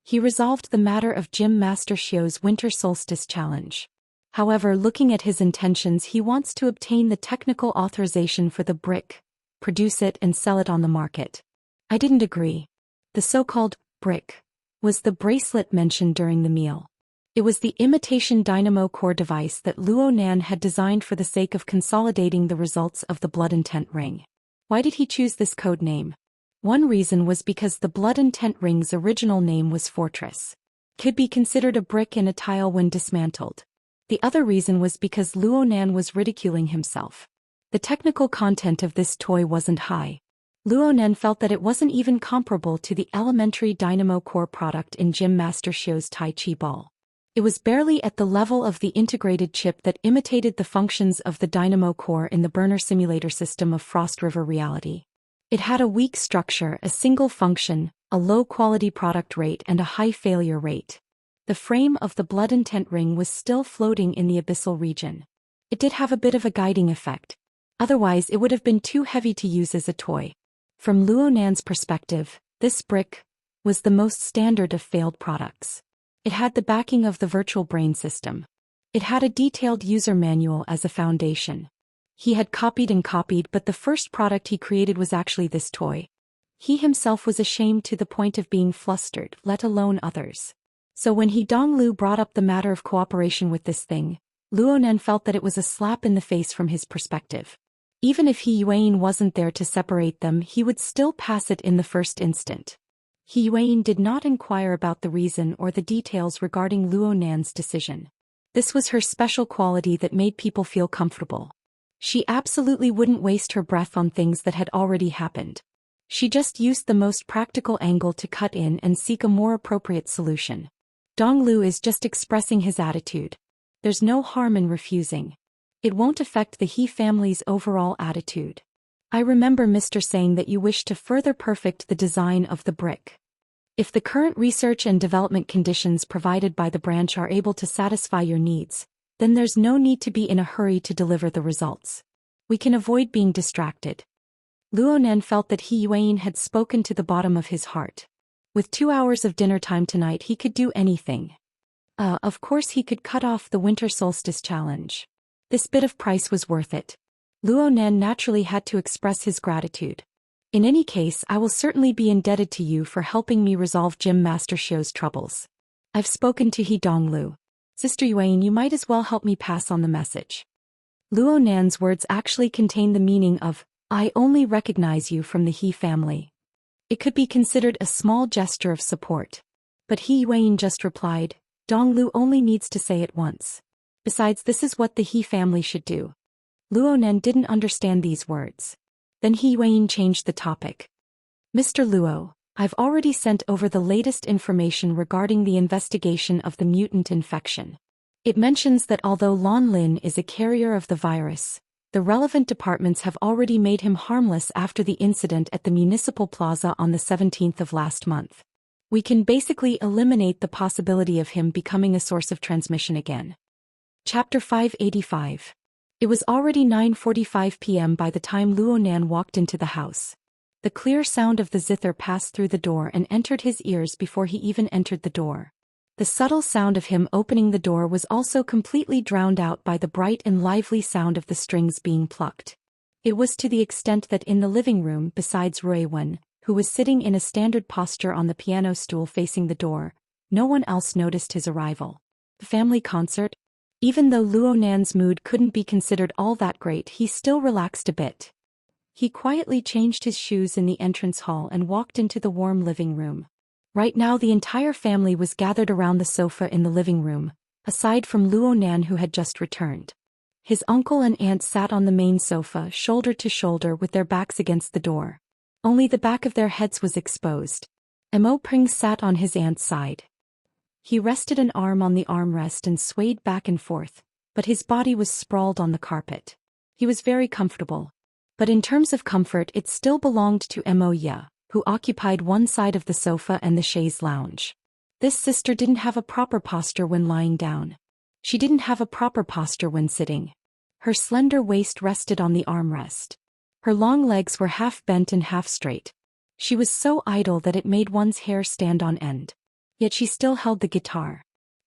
He resolved the matter of Gym Master Xiu's Winter Solstice Challenge. However, looking at his intentions, he wants to obtain the technical authorization for the brick, produce it and sell it on the market. I didn't agree. The so-called brick was the bracelet mentioned during the meal. It was the imitation dynamo core device that Luonan had designed for the sake of consolidating the results of the Blood Intent Ring. Why did he choose this code name? One reason was because the Blood Intent Ring's original name was Fortress. Could be considered a brick and a tile when dismantled. The other reason was because Luonan was ridiculing himself. The technical content of this toy wasn't high. Luonan felt that it wasn't even comparable to the elementary dynamo core product in Gym Master Xiu's Tai Chi Ball. It was barely at the level of the integrated chip that imitated the functions of the dynamo core in the burner simulator system of Frost River Reality. It had a weak structure, a single function, a low-quality product rate and a high failure rate. The frame of the Blood Intent Ring was still floating in the abyssal region. It did have a bit of a guiding effect. Otherwise it would have been too heavy to use as a toy. From Luonan's perspective, this brick was the most standard of failed products. It had the backing of the virtual brain system. It had a detailed user manual as a foundation. He had copied and copied, but the first product he created was actually this toy. He himself was ashamed to the point of being flustered, let alone others. So when He Donglu brought up the matter of cooperation with this thing, Luonan felt that it was a slap in the face from his perspective. Even if He Yuan wasn't there to separate them, he would still pass it in the first instant. He Yuan did not inquire about the reason or the details regarding Luonan's decision. This was her special quality that made people feel comfortable. She absolutely wouldn't waste her breath on things that had already happened. She just used the most practical angle to cut in and seek a more appropriate solution. Donglu is just expressing his attitude. There's no harm in refusing. It won't affect the He family's overall attitude. I remember Mr. saying that you wish to further perfect the design of the brick. If the current research and development conditions provided by the branch are able to satisfy your needs, then there's no need to be in a hurry to deliver the results. We can avoid being distracted. Luonan felt that He Yuan had spoken to the bottom of his heart. With 2 hours of dinner time tonight he could do anything. Of course he could cut off the Winter Solstice Challenge. This bit of price was worth it. Luonan naturally had to express his gratitude. In any case, I will certainly be indebted to you for helping me resolve Gym Master Xiu's troubles. I've spoken to He Donglu. Sister Yuan, you might as well help me pass on the message. Luonan's words actually contain the meaning of, I only recognize you from the He family. It could be considered a small gesture of support. But He Wayne just replied, Donglu only needs to say it once. Besides, this is what the He family should do. Luonan didn't understand these words. Then He Wayne changed the topic. Mr. Luo, I've already sent over the latest information regarding the investigation of the mutant infection. It mentions that although Lon Lin is a carrier of the virus, the relevant departments have already made him harmless after the incident at the municipal plaza on the 17th of last month. We can basically eliminate the possibility of him becoming a source of transmission again. Chapter 585. It was already 9:45 p.m. by the time Luonan walked into the house. The clear sound of the zither passed through the door and entered his ears before he even entered the door. The subtle sound of him opening the door was also completely drowned out by the bright and lively sound of the strings being plucked. It was to the extent that in the living room, besides Ruiwen, who was sitting in a standard posture on the piano stool facing the door, no one else noticed his arrival. The family concert? Even though Luonan's mood couldn't be considered all that great, he still relaxed a bit. He quietly changed his shoes in the entrance hall and walked into the warm living room. Right now the entire family was gathered around the sofa in the living room, aside from Luonan who had just returned. His uncle and aunt sat on the main sofa shoulder to shoulder with their backs against the door. Only the back of their heads was exposed. Mo Pring sat on his aunt's side. He rested an arm on the armrest and swayed back and forth, but his body was sprawled on the carpet. He was very comfortable. But in terms of comfort, it still belonged to Mo Ya, who occupied one side of the sofa and the chaise lounge. This sister didn't have a proper posture when lying down. She didn't have a proper posture when sitting. Her slender waist rested on the armrest. Her long legs were half bent and half straight. She was so idle that it made one's hair stand on end. Yet she still held the guitar.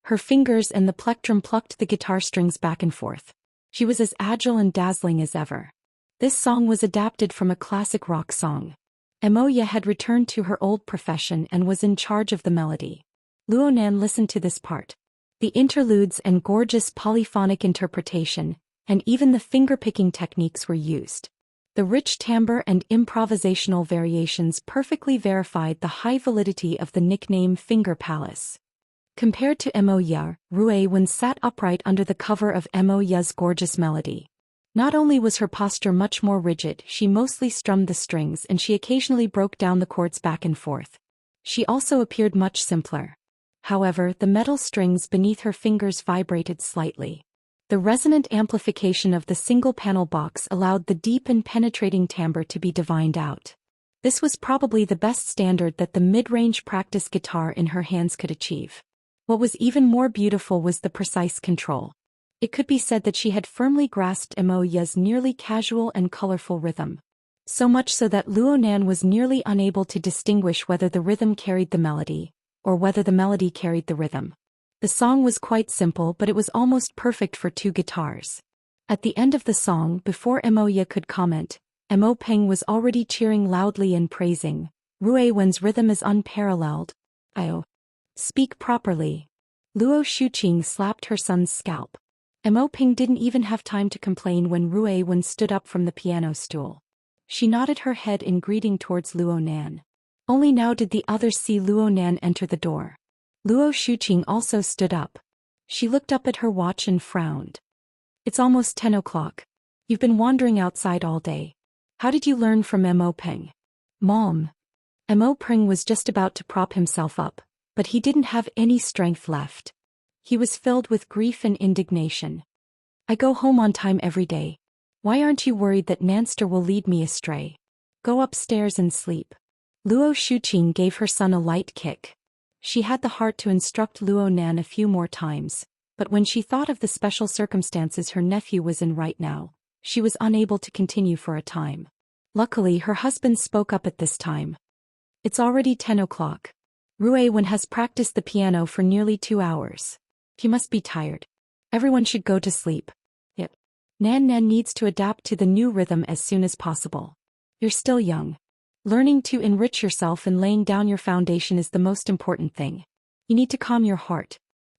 Her fingers and the plectrum plucked the guitar strings back and forth. She was as agile and dazzling as ever. This song was adapted from a classic rock song. Emoya had returned to her old profession and was in charge of the melody. Luonan listened to this part. The interludes and gorgeous polyphonic interpretation, and even the finger-picking techniques were used. The rich timbre and improvisational variations perfectly verified the high validity of the nickname Finger Palace. Compared to Emoya, Ruiwen sat upright under the cover of Emoya's gorgeous melody. Not only was her posture much more rigid, she mostly strummed the strings and she occasionally broke down the chords back and forth. She also appeared much simpler. However, the metal strings beneath her fingers vibrated slightly. The resonant amplification of the single-panel box allowed the deep and penetrating timbre to be divined out. This was probably the best standard that the mid-range practice guitar in her hands could achieve. What was even more beautiful was the precise control. It could be said that she had firmly grasped Emoya's nearly casual and colorful rhythm. So much so that Luonan was nearly unable to distinguish whether the rhythm carried the melody, or whether the melody carried the rhythm. The song was quite simple, but it was almost perfect for two guitars. At the end of the song, before Emoya could comment, Mo Peng was already cheering loudly and praising. Ruiwen's rhythm is unparalleled. Speak properly. Luo Shuqing slapped her son's scalp. Mo Peng didn't even have time to complain when Ruiwen stood up from the piano stool. She nodded her head in greeting towards Luonan. Only now did the others see Luonan enter the door. Luo Shuqing also stood up. She looked up at her watch and frowned. It's almost 10 o'clock. You've been wandering outside all day. How did you learn from Mo Peng? Mom. Mo Peng was just about to prop himself up, but he didn't have any strength left. He was filled with grief and indignation. I go home on time every day. Why aren't you worried that Nanster will lead me astray? Go upstairs and sleep. Luo Shuqing gave her son a light kick. She had the heart to instruct Luonan a few more times, but when she thought of the special circumstances her nephew was in right now, she was unable to continue for a time. Luckily, her husband spoke up at this time. It's already 10 o'clock. Ruiwen has practiced the piano for nearly 2 hours. He must be tired. Everyone should go to sleep. Yep. Nan needs to adapt to the new rhythm as soon as possible. You're still young. Learning to enrich yourself and laying down your foundation is the most important thing. You need to calm your heart.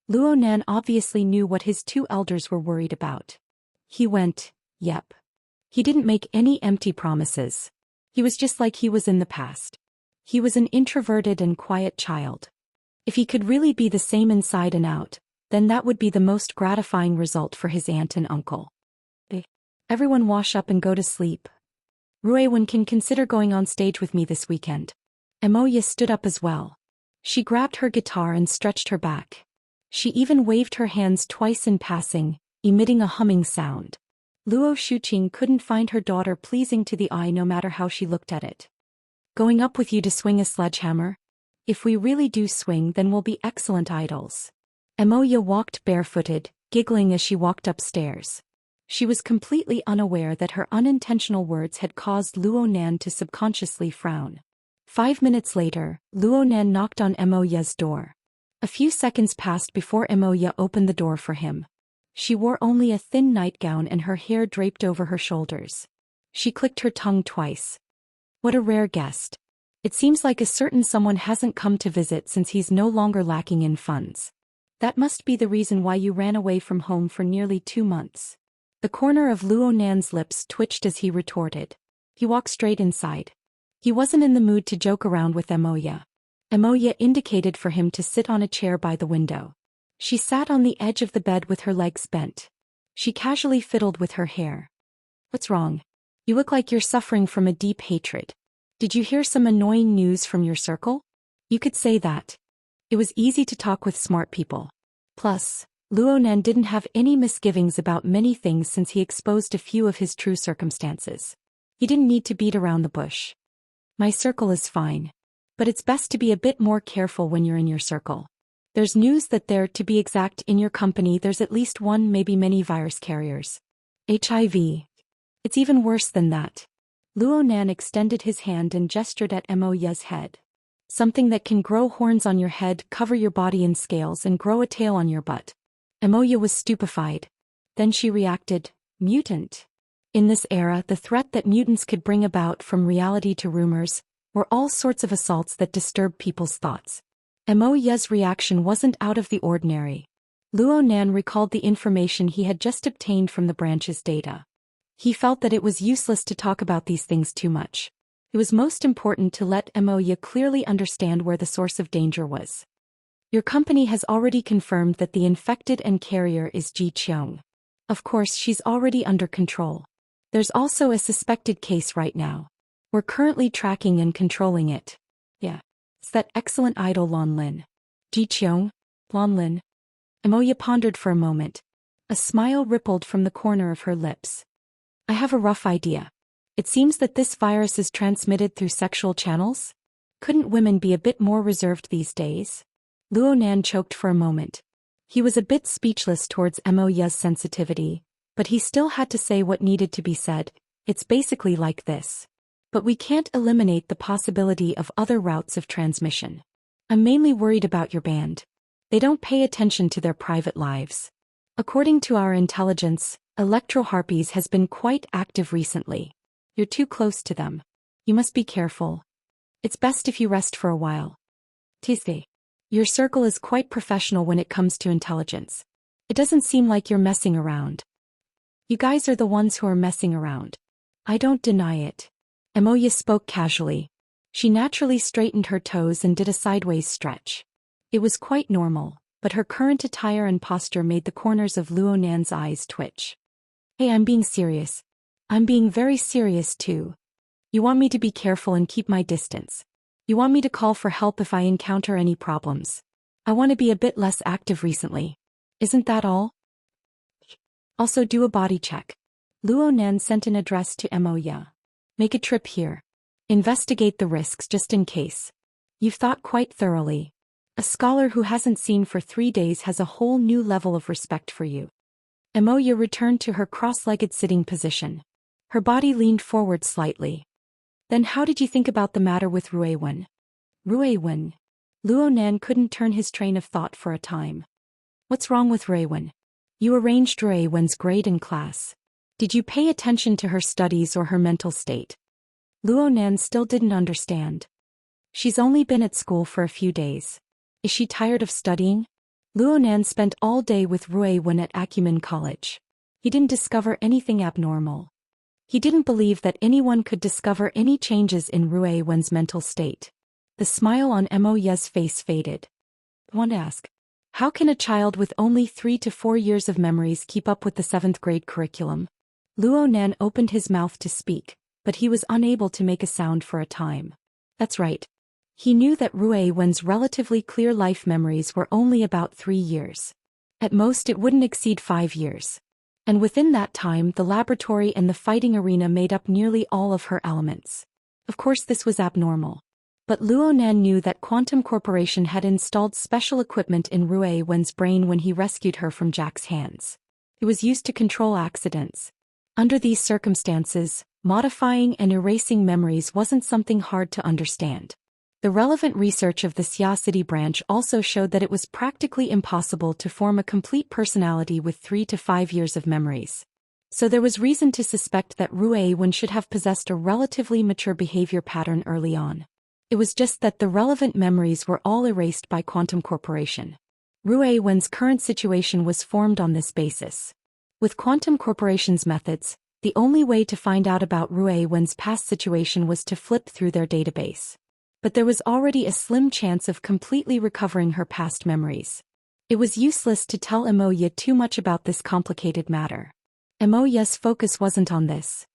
Luonan obviously knew what his two elders were worried about. He went, yep. He didn't make any empty promises. He was just like he was in the past. He was an introverted and quiet child. If he could really be the same inside and out, then that would be the most gratifying result for his aunt and uncle. Everyone wash up and go to sleep. Ruiwen can consider going on stage with me this weekend. Emoya stood up as well. She grabbed her guitar and stretched her back. She even waved her hands twice in passing, emitting a humming sound. Luo Shuqing couldn't find her daughter pleasing to the eye no matter how she looked at it. Going up with you to swing a sledgehammer? If we really do swing, then we'll be excellent idols. Emoya walked barefooted, giggling as she walked upstairs. She was completely unaware that her unintentional words had caused Luo Nan to subconsciously frown. 5 minutes later, Luo Nan knocked on Emoya's door. A few seconds passed before Emoya opened the door for him. She wore only a thin nightgown and her hair draped over her shoulders. She clicked her tongue twice. What a rare guest. It seems like a certain someone hasn't come to visit since he's no longer lacking in funds. That must be the reason why you ran away from home for nearly 2 months. The corner of Luo Nan's lips twitched as he retorted. He walked straight inside. He wasn't in the mood to joke around with Emoya. Emoya indicated for him to sit on a chair by the window. She sat on the edge of the bed with her legs bent. She casually fiddled with her hair. What's wrong? You look like you're suffering from a deep hatred. Did you hear some annoying news from your circle? You could say that. It was easy to talk with smart people. Plus, Luo Nan didn't have any misgivings about many things since he exposed a few of his true circumstances. He didn't need to beat around the bush. My circle is fine. But it's best to be a bit more careful when you're in your circle. There's news that to be exact, in your company there's at least one, maybe many virus carriers. HIV. It's even worse than that. Luo Nan extended his hand and gestured at Emoya's head. Something that can grow horns on your head, cover your body in scales, and grow a tail on your butt. Emoya was stupefied. Then she reacted, mutant. In this era, the threat that mutants could bring about, from reality to rumors, were all sorts of assaults that disturbed people's thoughts. Emoya's reaction wasn't out of the ordinary. Luo Nan recalled the information he had just obtained from the branch's data. He felt that it was useless to talk about these things too much. It was most important to let Emoya clearly understand where the source of danger was. Your company has already confirmed that the infected and carrier is Ji Qiong. Of course, she's already under control. There's also a suspected case right now. We're currently tracking and controlling it. Yeah. It's that excellent idol Lan Lin. Ji Qiong? Lan Lin? Emoya pondered for a moment. A smile rippled from the corner of her lips. I have a rough idea. It seems that this virus is transmitted through sexual channels? Couldn't women be a bit more reserved these days? Luo Nan choked for a moment. He was a bit speechless towards Emoya's sensitivity, but he still had to say what needed to be said. It's basically like this. But we can't eliminate the possibility of other routes of transmission. I'm mainly worried about your band. They don't pay attention to their private lives. According to our intelligence, Electro-Harpies has been quite active recently. You're too close to them. You must be careful. It's best if you rest for a while. Tisde. Your circle is quite professional when it comes to intelligence. It doesn't seem like you're messing around. You guys are the ones who are messing around. I don't deny it. Emoya spoke casually. She naturally straightened her toes and did a sideways stretch. It was quite normal, but her current attire and posture made the corners of Luo Nan's eyes twitch. Hey, I'm being serious. I'm being very serious too. You want me to be careful and keep my distance. You want me to call for help if I encounter any problems. I want to be a bit less active recently. Isn't that all? Also do a body check. Luo Nan sent an address to Emoya. Make a trip here. Investigate the risks just in case. You've thought quite thoroughly. A scholar who hasn't seen for 3 days has a whole new level of respect for you. Emoya returned to her cross-legged sitting position. Her body leaned forward slightly. Then how did you think about the matter with Ruiwen? Ruiwen? Luo Nan couldn't turn his train of thought for a time. What's wrong with Ruiwen? You arranged Ruiwen's grade in class. Did you pay attention to her studies or her mental state? Luo Nan still didn't understand. She's only been at school for a few days. Is she tired of studying? Luo Nan spent all day with Ruiwen at Acumen College. He didn't discover anything abnormal. He didn't believe that anyone could discover any changes in Ruiwen's mental state. The smile on Mo Ye's face faded. One ask. How can a child with only 3 to 4 years of memories keep up with the 7th grade curriculum? Luo Nan opened his mouth to speak, but he was unable to make a sound for a time. That's right. He knew that Rui Wen's relatively clear life memories were only about 3 years. At most it wouldn't exceed 5 years. And within that time the laboratory and the fighting arena made up nearly all of her elements. Of course this was abnormal. But Luo Nan knew that Quantum Corporation had installed special equipment in Rui Wen's brain when he rescued her from Jack's hands. It was used to control accidents. Under these circumstances, modifying and erasing memories wasn't something hard to understand. The relevant research of the Xia City branch also showed that it was practically impossible to form a complete personality with 3 to 5 years of memories. So there was reason to suspect that Rui Wen should have possessed a relatively mature behavior pattern early on. It was just that the relevant memories were all erased by Quantum Corporation. Rui Wen's current situation was formed on this basis. With Quantum Corporation's methods, the only way to find out about Rui Wen's past situation was to flip through their database. But there was already a slim chance of completely recovering her past memories. It was useless to tell Mo Ye too much about this complicated matter. Mo Ye's focus wasn't on this.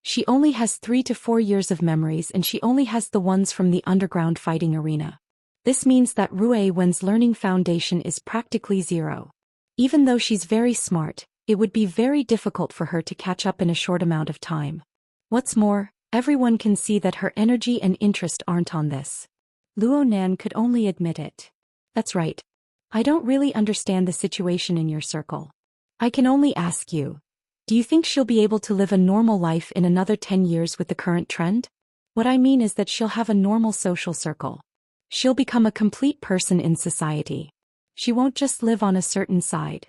She only has 3 to 4 years of memories and she only has the ones from the underground fighting arena. This means that Rui Wen's learning foundation is practically zero. Even though she's very smart, it would be very difficult for her to catch up in a short amount of time. What's more, everyone can see that her energy and interest aren't on this. Luo Nan could only admit it. That's right. I don't really understand the situation in your circle. I can only ask you. Do you think she'll be able to live a normal life in another 10 years with the current trend? What I mean is that she'll have a normal social circle. She'll become a complete person in society. She won't just live on a certain side.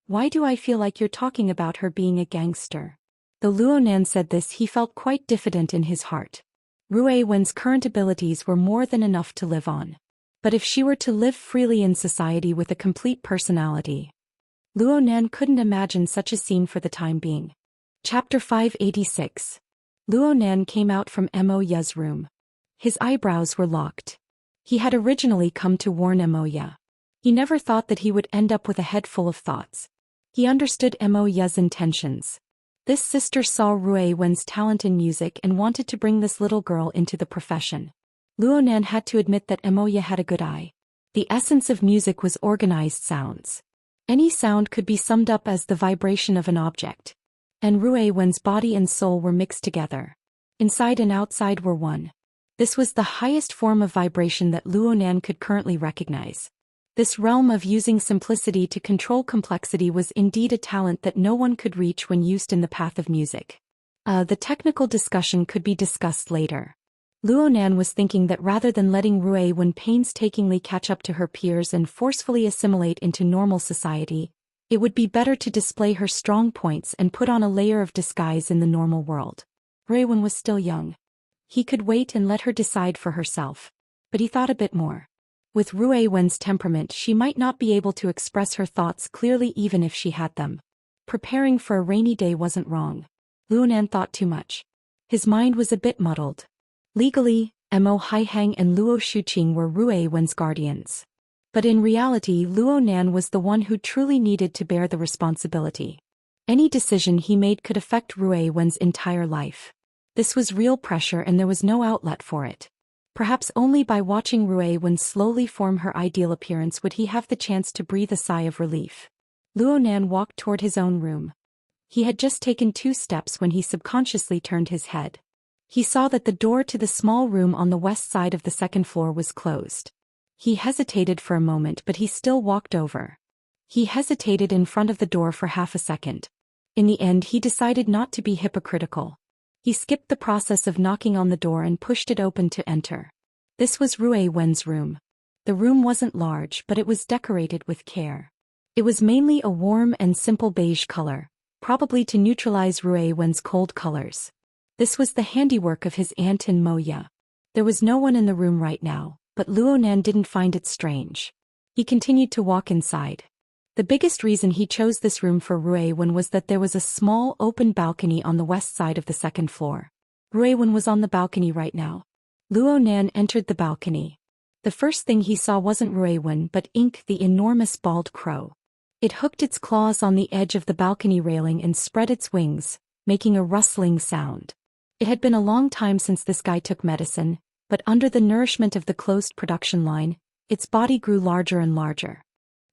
Why do I feel like you're talking about her being a gangster? Though Luo Nan said this, he felt quite diffident in his heart. Rui Wen's current abilities were more than enough to live on. But if she were to live freely in society with a complete personality, Luo Nan couldn't imagine such a scene for the time being. Chapter 586. Luo Nan came out from Mo Ye's room. His eyebrows were locked. He had originally come to warn Mo Ye. He never thought that he would end up with a head full of thoughts. He understood Mo Ye's intentions. This sister saw Rui Wen's talent in music and wanted to bring this little girl into the profession. Luo Nan had to admit that Mo Ye had a good eye. The essence of music was organized sounds. Any sound could be summed up as the vibration of an object. And Rui Wen's body and soul were mixed together. Inside and outside were one. This was the highest form of vibration that Luo Nan could currently recognize. This realm of using simplicity to control complexity was indeed a talent that no one could reach when used in the path of music. The technical discussion could be discussed later. Luo Nan was thinking that rather than letting Rui Wen painstakingly catch up to her peers and forcefully assimilate into normal society, it would be better to display her strong points and put on a layer of disguise in the normal world. Rui Wen was still young. He could wait and let her decide for herself. But he thought a bit more. With Rui Wen's temperament, she might not be able to express her thoughts clearly even if she had them. Preparing for a rainy day wasn't wrong. Luo Nan thought too much. His mind was a bit muddled. Legally, Mo Haihang and Luo Shuqing were Rui Wen's guardians. But in reality, Luo Nan was the one who truly needed to bear the responsibility. Any decision he made could affect Rui Wen's entire life. This was real pressure and there was no outlet for it. Perhaps only by watching Rui Wen slowly form her ideal appearance would he have the chance to breathe a sigh of relief. Luo Nan walked toward his own room. He had just taken 2 steps when he subconsciously turned his head. He saw that the door to the small room on the west side of the 2nd floor was closed. He hesitated for a moment, but he still walked over. He hesitated in front of the door for half a second. In the end, he decided not to be hypocritical. He skipped the process of knocking on the door and pushed it open to enter. This was Rui Wen's room. The room wasn't large, but it was decorated with care. It was mainly a warm and simple beige color, probably to neutralize Rui Wen's cold colors. This was the handiwork of his aunt and Mo Ye. There was no one in the room right now, but Luo Nan didn't find it strange. He continued to walk inside. The biggest reason he chose this room for Rui Wen was that there was a small open balcony on the west side of the 2nd floor. Rui Wen was on the balcony right now. Luo Nan entered the balcony. The first thing he saw wasn't Ruiwen but Ink, the enormous bald crow. It hooked its claws on the edge of the balcony railing and spread its wings, making a rustling sound. It had been a long time since this guy took medicine, but under the nourishment of the closed production line, its body grew larger and larger.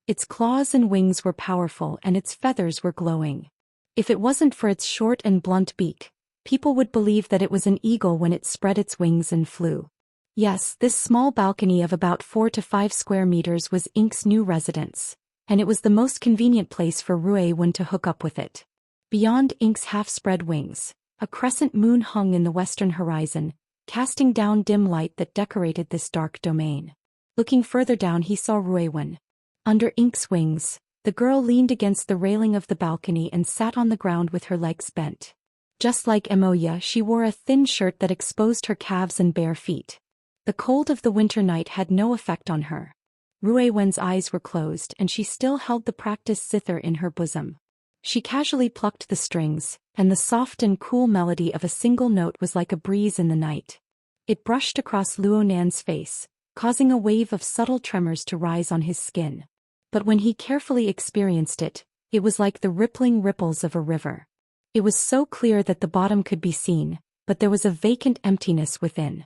Its claws and wings were powerful and its feathers were glowing. If it wasn't for its short and blunt beak, people would believe that it was an eagle when it spread its wings and flew. Yes, this small balcony of about 4 to 5 square meters was Ink's new residence, and it was the most convenient place for Ruiwen to hook up with it. Beyond Ink's half-spread wings, a crescent moon hung in the western horizon, casting down dim light that decorated this dark domain. Looking further down he saw Ruiwen. Under Ink's wings, the girl leaned against the railing of the balcony and sat on the ground with her legs bent. Just like Emoya, she wore a thin shirt that exposed her calves and bare feet. The cold of the winter night had no effect on her. Ruiwen's eyes were closed and she still held the practiced zither in her bosom. She casually plucked the strings, and the soft and cool melody of a single note was like a breeze in the night. It brushed across Luo Nan's face, causing a wave of subtle tremors to rise on his skin. But when he carefully experienced it, it was like the rippling ripples of a river. It was so clear that the bottom could be seen, but there was a vacant emptiness within.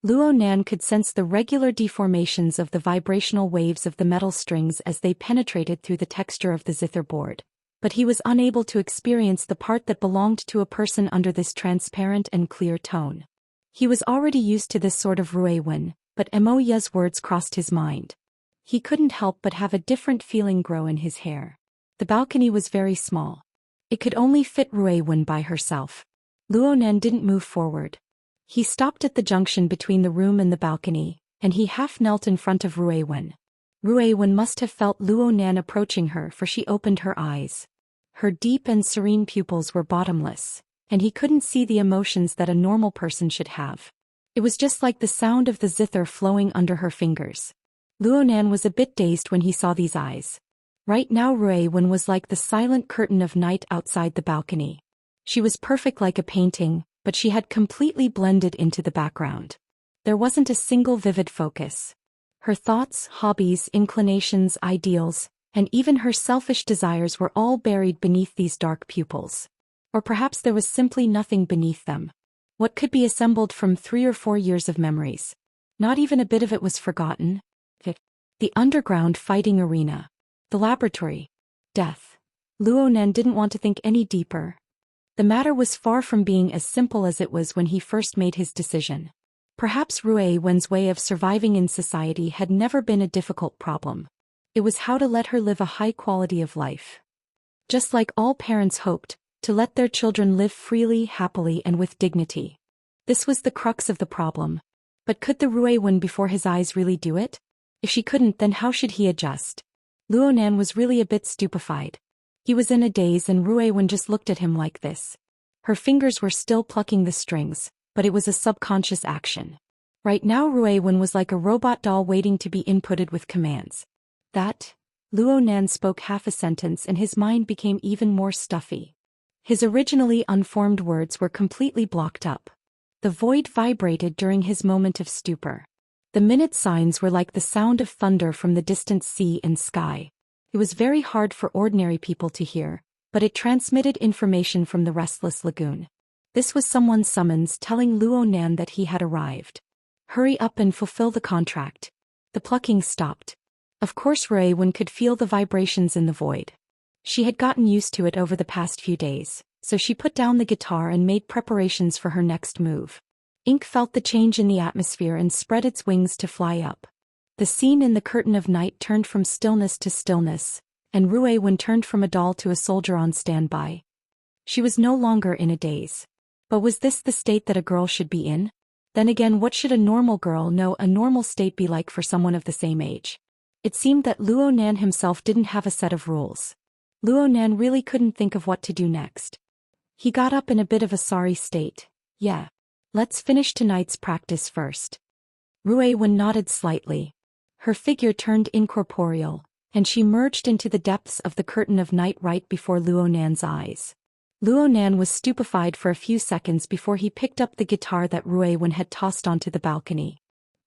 Luo Nan could sense the regular deformations of the vibrational waves of the metal strings as they penetrated through the texture of the zither board, but he was unable to experience the part that belonged to a person under this transparent and clear tone. He was already used to this sort of Ruiwen, but Emoya's words crossed his mind. He couldn't help but have a different feeling grow in his hair. The balcony was very small. It could only fit Ruiwen by herself. Luo Nan didn't move forward. He stopped at the junction between the room and the balcony, and he half knelt in front of Ruiwen. Ruiwen must have felt Luo Nan approaching her, for she opened her eyes. Her deep and serene pupils were bottomless, and he couldn't see the emotions that a normal person should have. It was just like the sound of the zither flowing under her fingers. Luo Nan was a bit dazed when he saw these eyes. Right now Ruiwen was like the silent curtain of night outside the balcony. She was perfect like a painting, but she had completely blended into the background. There wasn't a single vivid focus. Her thoughts, hobbies, inclinations, ideals, and even her selfish desires were all buried beneath these dark pupils. Or perhaps there was simply nothing beneath them. What could be assembled from 3 or 4 years of memories? Not even a bit of it was forgotten. The underground fighting arena. The laboratory. Death. Luo Nan didn't want to think any deeper. The matter was far from being as simple as it was when he first made his decision. Perhaps Ruiwen's way of surviving in society had never been a difficult problem. It was how to let her live a high quality of life. Just like all parents hoped, to let their children live freely, happily, and with dignity. This was the crux of the problem. But could the Ruiwen before his eyes really do it? If she couldn't, then how should he adjust? Luo Nan was really a bit stupefied. He was in a daze and Ruiwen just looked at him like this. Her fingers were still plucking the strings, but it was a subconscious action. Right now Ruiwen was like a robot doll waiting to be inputted with commands. That? Luo Nan spoke half a sentence and his mind became even more stuffy. His originally unformed words were completely blocked up. The void vibrated during his moment of stupor. The minute signs were like the sound of thunder from the distant sea and sky. It was very hard for ordinary people to hear, but it transmitted information from the restless lagoon. This was someone's summons telling Luo Nan that he had arrived. Hurry up and fulfill the contract. The plucking stopped. Of course Ruiwen could feel the vibrations in the void. She had gotten used to it over the past few days, so she put down the guitar and made preparations for her next move. Ink felt the change in the atmosphere and spread its wings to fly up. The scene in the curtain of night turned from stillness to stillness, and Ruiwen turned from a doll to a soldier on standby. She was no longer in a daze. But was this the state that a girl should be in? Then again, what should a normal girl know a normal state be like for someone of the same age? It seemed that Luo Nan himself didn't have a set of rules. Luo Nan really couldn't think of what to do next. He got up in a bit of a sorry state. Yeah. Let's finish tonight's practice first. Ruiwen nodded slightly. Her figure turned incorporeal, and she merged into the depths of the curtain of night right before Luo Nan's eyes. Luonan was stupefied for a few seconds before he picked up the guitar that Ruiwen had tossed onto the balcony.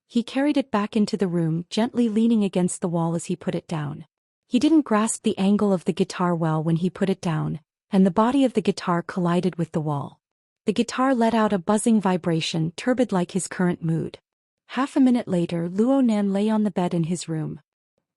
He carried it back into the room, gently leaning against the wall as he put it down. He didn't grasp the angle of the guitar well when he put it down, and the body of the guitar collided with the wall. The guitar let out a buzzing vibration, turbid like his current mood. Half a minute later, Luonan lay on the bed in his room.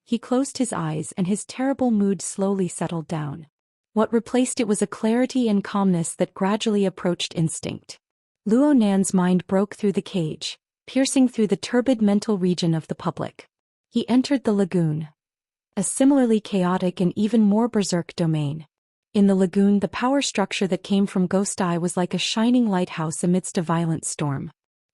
He closed his eyes and his terrible mood slowly settled down. What replaced it was a clarity and calmness that gradually approached instinct. Luonan's mind broke through the cage, piercing through the turbid mental region of the public. He entered the lagoon, a similarly chaotic and even more berserk domain. In the lagoon, the power structure that came from Ghost Eye was like a shining lighthouse amidst a violent storm.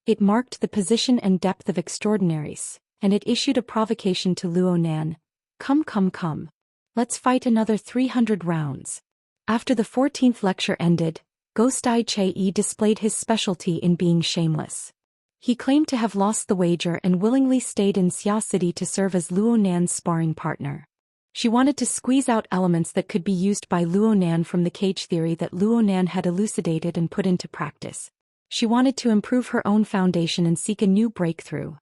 It marked the position and depth of extraordinaries, and it issued a provocation to Luonan. Come, come, come. Let's fight another 300 rounds. After the 14th lecture ended, Ghost Eye Che-yi displayed his specialty in being shameless. He claimed to have lost the wager and willingly stayed in Xia City to serve as Luonan's sparring partner. She wanted to squeeze out elements that could be used by Luonan from the cage theory that Luonan had elucidated and put into practice. She wanted to improve her own foundation and seek a new breakthrough.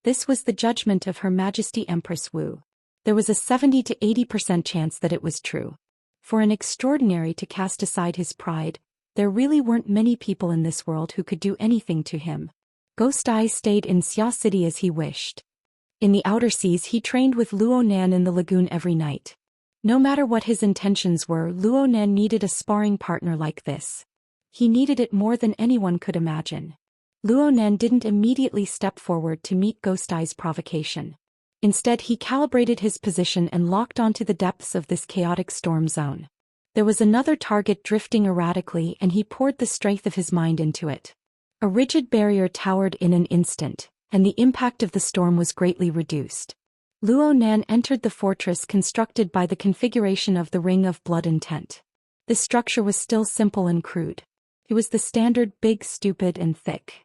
This was the judgment of Her Majesty Empress Wu. There was a 70 to 80% chance that it was true. For an extraordinary to cast aside his pride, there really weren't many people in this world who could do anything to him. Ghost Eye stayed in Xia City as he wished. In the outer seas he trained with Luonan in the lagoon every night. No matter what his intentions were, Luonan needed a sparring partner like this. He needed it more than anyone could imagine. Luonan didn't immediately step forward to meet Ghost Eye's provocation. Instead, he calibrated his position and locked onto the depths of this chaotic storm zone. There was another target drifting erratically, and he poured the strength of his mind into it. A rigid barrier towered in an instant, and the impact of the storm was greatly reduced. Luonan entered the fortress constructed by the configuration of the Ring of Blood Intent. This structure was still simple and crude. It was the standard big, stupid, and thick.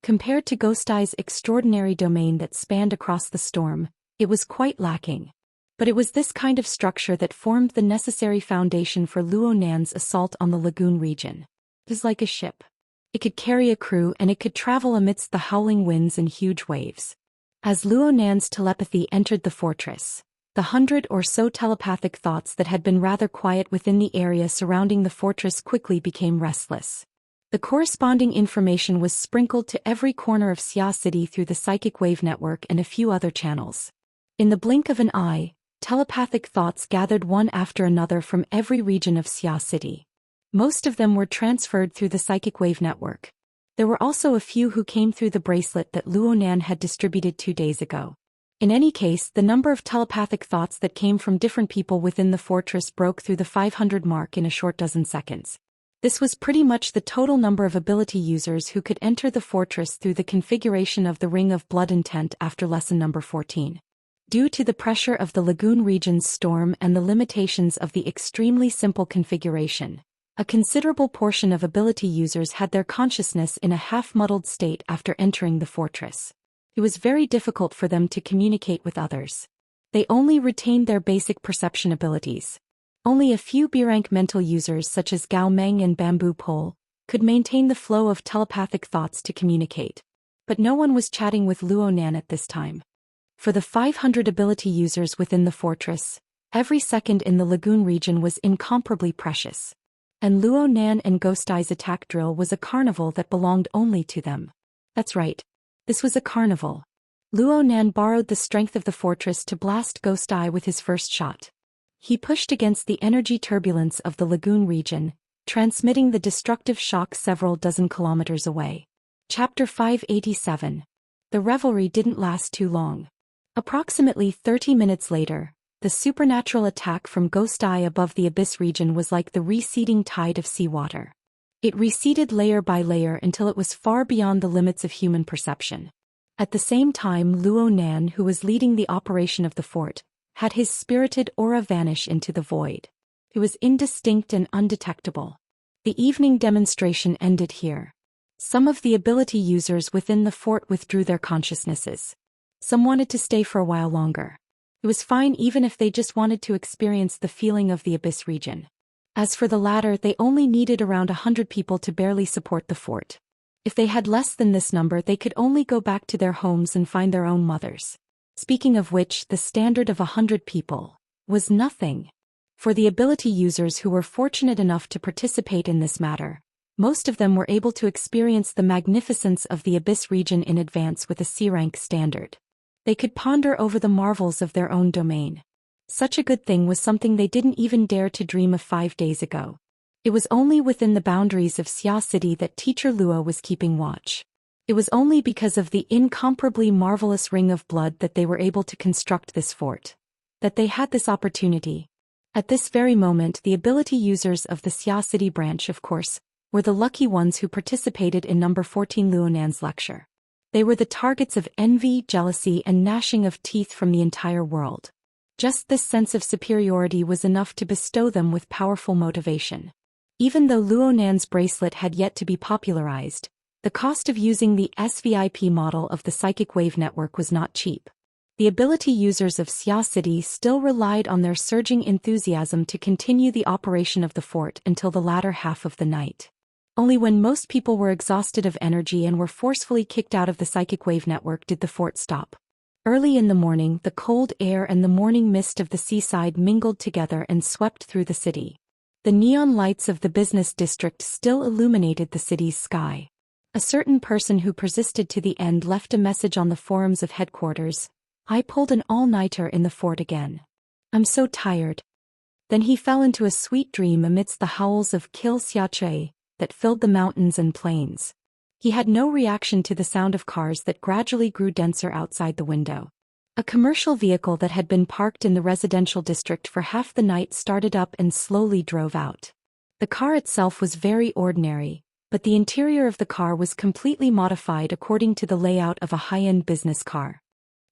Compared to Ghost Eye's extraordinary domain that spanned across the storm, it was quite lacking. But it was this kind of structure that formed the necessary foundation for Luonan's assault on the lagoon region. It was like a ship. It could carry a crew and it could travel amidst the howling winds and huge waves. As Luonan's telepathy entered the fortress, the 100 or so telepathic thoughts that had been rather quiet within the area surrounding the fortress quickly became restless. The corresponding information was sprinkled to every corner of Xia City through the psychic wave network and a few other channels. In the blink of an eye, telepathic thoughts gathered one after another from every region of Xia City. Most of them were transferred through the psychic wave network. There were also a few who came through the bracelet that Luonan had distributed 2 days ago. In any case, the number of telepathic thoughts that came from different people within the fortress broke through the 500 mark in a short dozen seconds. This was pretty much the total number of ability users who could enter the fortress through the configuration of the Ring of Blood Intent after lesson number 14. Due to the pressure of the lagoon region's storm and the limitations of the extremely simple configuration, a considerable portion of ability users had their consciousness in a half-muddled state after entering the fortress. It was very difficult for them to communicate with others. They only retained their basic perception abilities. Only a few B-rank mental users such as Gao Meng and Bamboo Pole could maintain the flow of telepathic thoughts to communicate. But no one was chatting with Luonan at this time. For the 500 ability users within the fortress, every second in the lagoon region was incomparably precious. And Luonan and Ghost Eye's attack drill was a carnival that belonged only to them. That's right. This was a carnival. Luonan borrowed the strength of the fortress to blast Ghost Eye with his first shot. He pushed against the energy turbulence of the lagoon region, transmitting the destructive shock several dozen kilometers away. Chapter 587. The revelry didn't last too long. Approximately 30 minutes later, the supernatural attack from Ghost Eye above the abyss region was like the receding tide of seawater. It receded layer by layer until it was far beyond the limits of human perception. At the same time, Luonan, who was leading the operation of the fort, had his spirited aura vanish into the void. It was indistinct and undetectable. The evening demonstration ended here. Some of the ability users within the fort withdrew their consciousnesses. Some wanted to stay for a while longer. It was fine even if they just wanted to experience the feeling of the abyss region. As for the latter, they only needed around 100 people to barely support the fort. If they had less than this number, they could only go back to their homes and find their own mothers. Speaking of which, the standard of 100 people was nothing. For the ability users who were fortunate enough to participate in this matter, most of them were able to experience the magnificence of the Abyss region in advance with a C-rank standard. They could ponder over the marvels of their own domain. Such a good thing was something they didn't even dare to dream of 5 days ago. It was only within the boundaries of Xia City that Teacher Luo was keeping watch. It was only because of the incomparably marvelous ring of blood that they were able to construct this fort. That they had this opportunity. At this very moment, the ability users of the Xia City branch, of course, were the lucky ones who participated in number 14 Luonan's lecture. They were the targets of envy, jealousy, and gnashing of teeth from the entire world. Just this sense of superiority was enough to bestow them with powerful motivation. Even though Luonan's bracelet had yet to be popularized, the cost of using the SVIP model of the Psychic Wave Network was not cheap. The ability users of Xia City still relied on their surging enthusiasm to continue the operation of the fort until the latter half of the night. Only when most people were exhausted of energy and were forcefully kicked out of the Psychic Wave Network did the fort stop. Early in the morning, the cold air and the morning mist of the seaside mingled together and swept through the city. The neon lights of the business district still illuminated the city's sky. A certain person who persisted to the end left a message on the forums of headquarters. I pulled an all-nighter in the fort again. I'm so tired. Then he fell into a sweet dream amidst the howls of Xianxia that filled the mountains and plains. He had no reaction to the sound of cars that gradually grew denser outside the window. A commercial vehicle that had been parked in the residential district for half the night started up and slowly drove out. The car itself was very ordinary, but the interior of the car was completely modified according to the layout of a high-end business car.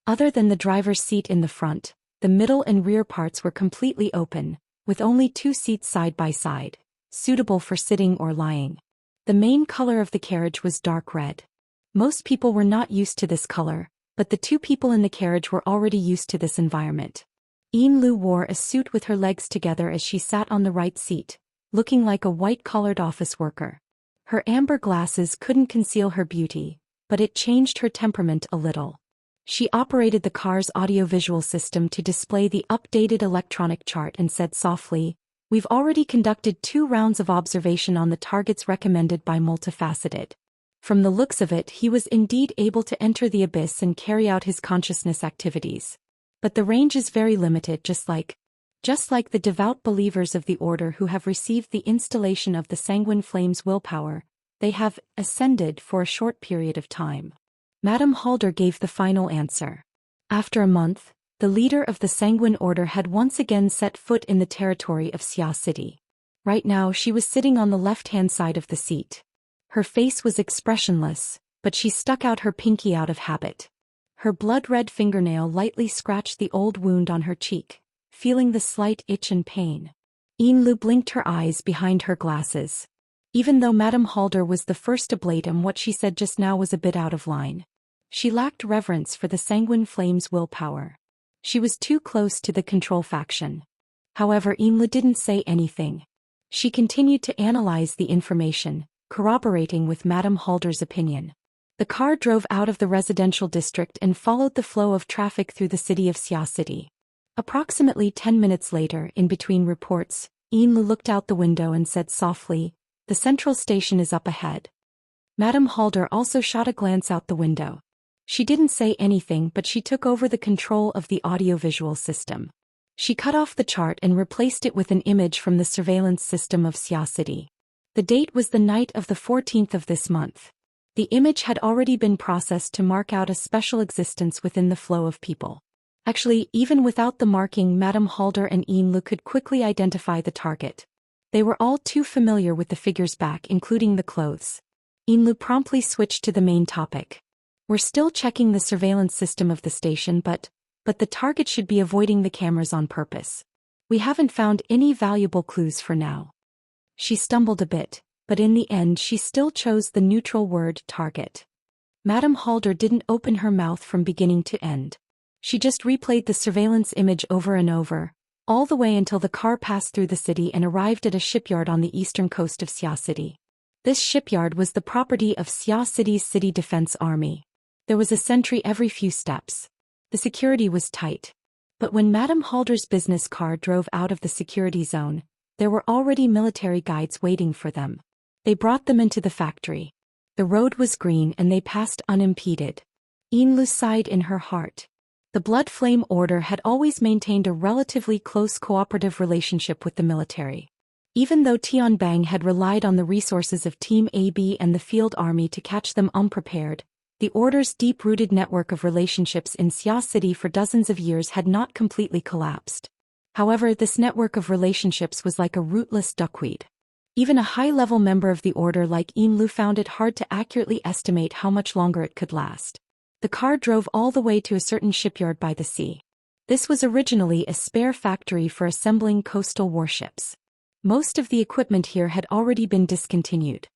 Other than the driver's seat in the front, the middle and rear parts were completely open, with only 2 seats side by side, suitable for sitting or lying. The main color of the carriage was dark red. Most people were not used to this color, but the 2 people in the carriage were already used to this environment. Lu wore a suit with her legs together as she sat on the right seat, looking like a white-collared office worker. Her amber glasses couldn't conceal her beauty, but it changed her temperament a little. She operated the car's audiovisual system to display the updated electronic chart and said softly, "We've already conducted 2 rounds of observation on the targets recommended by Multifaceted. From the looks of it, he was indeed able to enter the abyss and carry out his consciousness activities. But the range is very limited, just like the devout believers of the Order who have received the installation of the Sanguine Flame's willpower, they have ascended for a short period of time." Madame Halder gave the final answer. After a month, the leader of the Sanguine Order had once again set foot in the territory of Xia City. Right now she was sitting on the left-hand side of the seat. Her face was expressionless, but she stuck out her pinky out of habit. Her blood-red fingernail lightly scratched the old wound on her cheek, feeling the slight itch and pain. Lu blinked her eyes behind her glasses. Even though Madame Halder was the first to blate him, what she said just now was a bit out of line. She lacked reverence for the Sanguine Flame's willpower. She was too close to the control faction. However, Lu didn't say anything. She continued to analyze the information, corroborating with Madame Halder's opinion. The car drove out of the residential district and followed the flow of traffic through the city of Xia City. Approximately 10 minutes later, in between reports, Lu looked out the window and said softly, "The central station is up ahead." Madame Halder also shot a glance out the window. She didn't say anything, but she took over the control of the audiovisual system. She cut off the chart and replaced it with an image from the surveillance system of Xia City. The date was the night of the 14th of this month. The image had already been processed to mark out a special existence within the flow of people. Actually, even without the marking, Madame Halder and Lu could quickly identify the target. They were all too familiar with the figures back, including the clothes. Lu promptly switched to the main topic. "We're still checking the surveillance system of the station, but the target should be avoiding the cameras on purpose. We haven't found any valuable clues for now." She stumbled a bit, but in the end she still chose the neutral word target. Madame Halder didn't open her mouth from beginning to end. She just replayed the surveillance image over and over, all the way until the car passed through the city and arrived at a shipyard on the eastern coast of Xia City. This shipyard was the property of Xia City's City Defense Army. There was a sentry every few steps. The security was tight. But when Madame Halder's business car drove out of the security zone, there were already military guides waiting for them. They brought them into the factory. The road was green and they passed unimpeded. Yinlu sighed in her heart. The Blood Flame Order had always maintained a relatively close cooperative relationship with the military. Even though Tianbang had relied on the resources of Team AB and the field army to catch them unprepared, the Order's deep-rooted network of relationships in Xia City for dozens of years had not completely collapsed. However, this network of relationships was like a rootless duckweed. Even a high-level member of the Order like Yinlu found it hard to accurately estimate how much longer it could last. The car drove all the way to a certain shipyard by the sea. This was originally a spare factory for assembling coastal warships. Most of the equipment here had already been discontinued.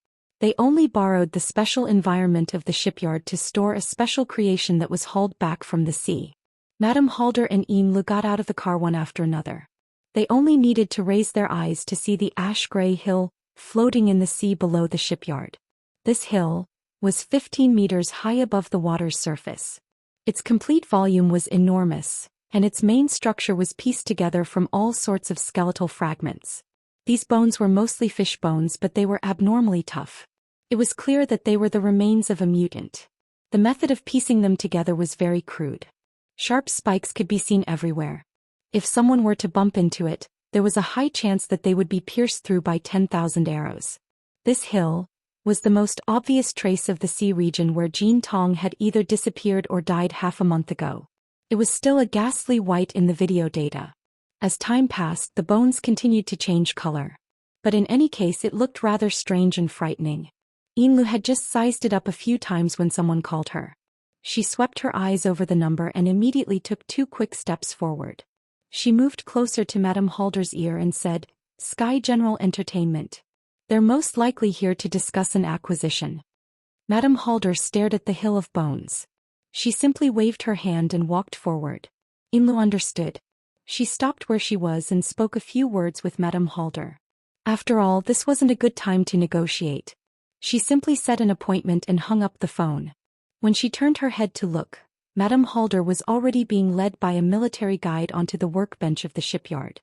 They only borrowed the special environment of the shipyard to store a special creation that was hauled back from the sea. Madame Halder and Yinlu got out of the car one after another. They only needed to raise their eyes to see the ash-gray hill floating in the sea below the shipyard. This hill was 15 meters high above the water's surface. Its complete volume was enormous, and its main structure was pieced together from all sorts of skeletal fragments. These bones were mostly fish bones, but they were abnormally tough. It was clear that they were the remains of a mutant. The method of piecing them together was very crude. Sharp spikes could be seen everywhere. If someone were to bump into it, there was a high chance that they would be pierced through by 10,000 arrows. This hill was the most obvious trace of the sea region where Jin Tong had either disappeared or died half a month ago. It was still a ghastly white in the video data. As time passed, the bones continued to change color. But in any case, it looked rather strange and frightening. Yinlu had just sized it up a few times when someone called her. She swept her eyes over the number and immediately took 2 quick steps forward. She moved closer to Madame Halder's ear and said, "Sky General Entertainment. They're most likely here to discuss an acquisition." Madame Halder stared at the hill of bones. She simply waved her hand and walked forward. Yinlu understood. She stopped where she was and spoke a few words with Madame Halder. After all, this wasn't a good time to negotiate. She simply set an appointment and hung up the phone. When she turned her head to look, Madame Halder was already being led by a military guide onto the workbench of the shipyard.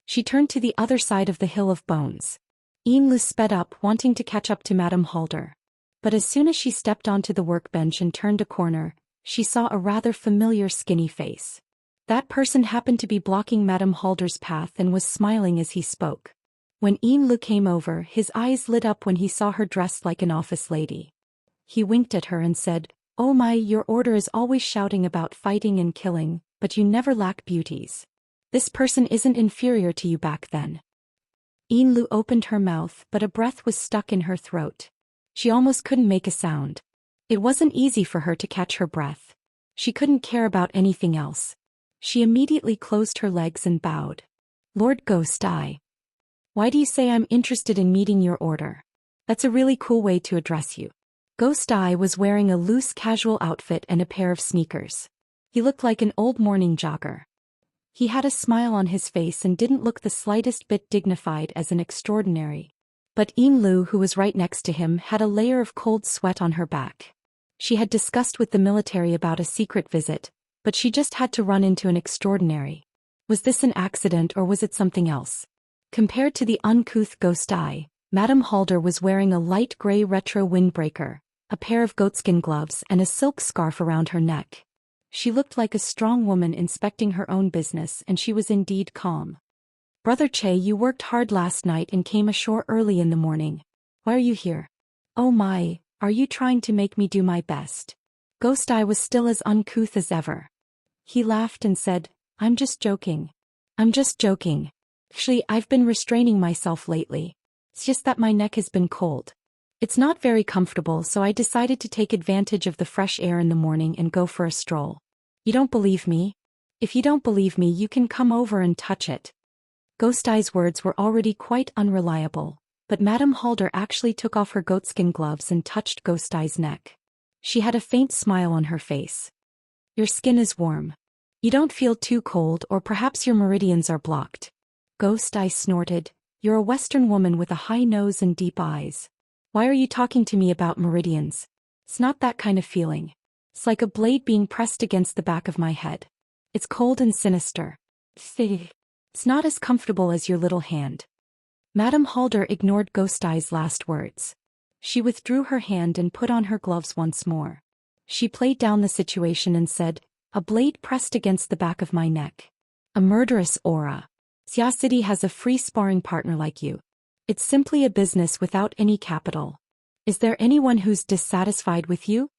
She turned to the other side of the hill of bones. Yinlu sped up, wanting to catch up to Madame Halder. But as soon as she stepped onto the workbench and turned a corner, she saw a rather familiar skinny face. That person happened to be blocking Madame Halder's path and was smiling as he spoke. When Yinlu came over, his eyes lit up when he saw her dressed like an office lady. He winked at her and said, "Oh my, your order is always shouting about fighting and killing, but you never lack beauties. This person isn't inferior to you back then." Yinlu opened her mouth, but a breath was stuck in her throat. She almost couldn't make a sound. It wasn't easy for her to catch her breath. She couldn't care about anything else. She immediately closed her legs and bowed. "Lord Ghost Eye. Why do you say I'm interested in meeting your order? That's a really cool way to address you." Ghost Eye was wearing a loose casual outfit and a pair of sneakers. He looked like an old morning jogger. He had a smile on his face and didn't look the slightest bit dignified as an extraordinary. But Yinlu, who was right next to him, had a layer of cold sweat on her back. She had discussed with the military about a secret visit, but she just had to run into an extraordinary. Was this an accident or was it something else? Compared to the uncouth Ghost Eye, Madame Halder was wearing a light gray retro windbreaker, a pair of goatskin gloves and a silk scarf around her neck. She looked like a strong woman inspecting her own business, and she was indeed calm. "Brother Che, you worked hard last night and came ashore early in the morning. Why are you here?" "Oh my, are you trying to make me do my best?" Ghost Eye was still as uncouth as ever. He laughed and said, "I'm just joking. I'm just joking. Actually, I've been restraining myself lately. It's just that my neck has been cold. It's not very comfortable, so I decided to take advantage of the fresh air in the morning and go for a stroll. You don't believe me? If you don't believe me, you can come over and touch it." Ghost Eye's words were already quite unreliable, but Madame Halder actually took off her goatskin gloves and touched Ghost Eye's neck. She had a faint smile on her face. "Your skin is warm. You don't feel too cold, or perhaps your meridians are blocked. Ghost Eye snorted. You're a Western woman with a high nose and deep eyes. Why are you talking to me about meridians? It's not that kind of feeling. It's like a blade being pressed against the back of my head. It's cold and sinister. It's not as comfortable as your little hand. Madame Halder ignored Ghost Eye's last words. She withdrew her hand and put on her gloves once more. She played down the situation and said, a blade pressed against the back of my neck. A murderous aura. Xia City has a free sparring partner like you. It's simply a business without any capital. Is there anyone who's dissatisfied with you?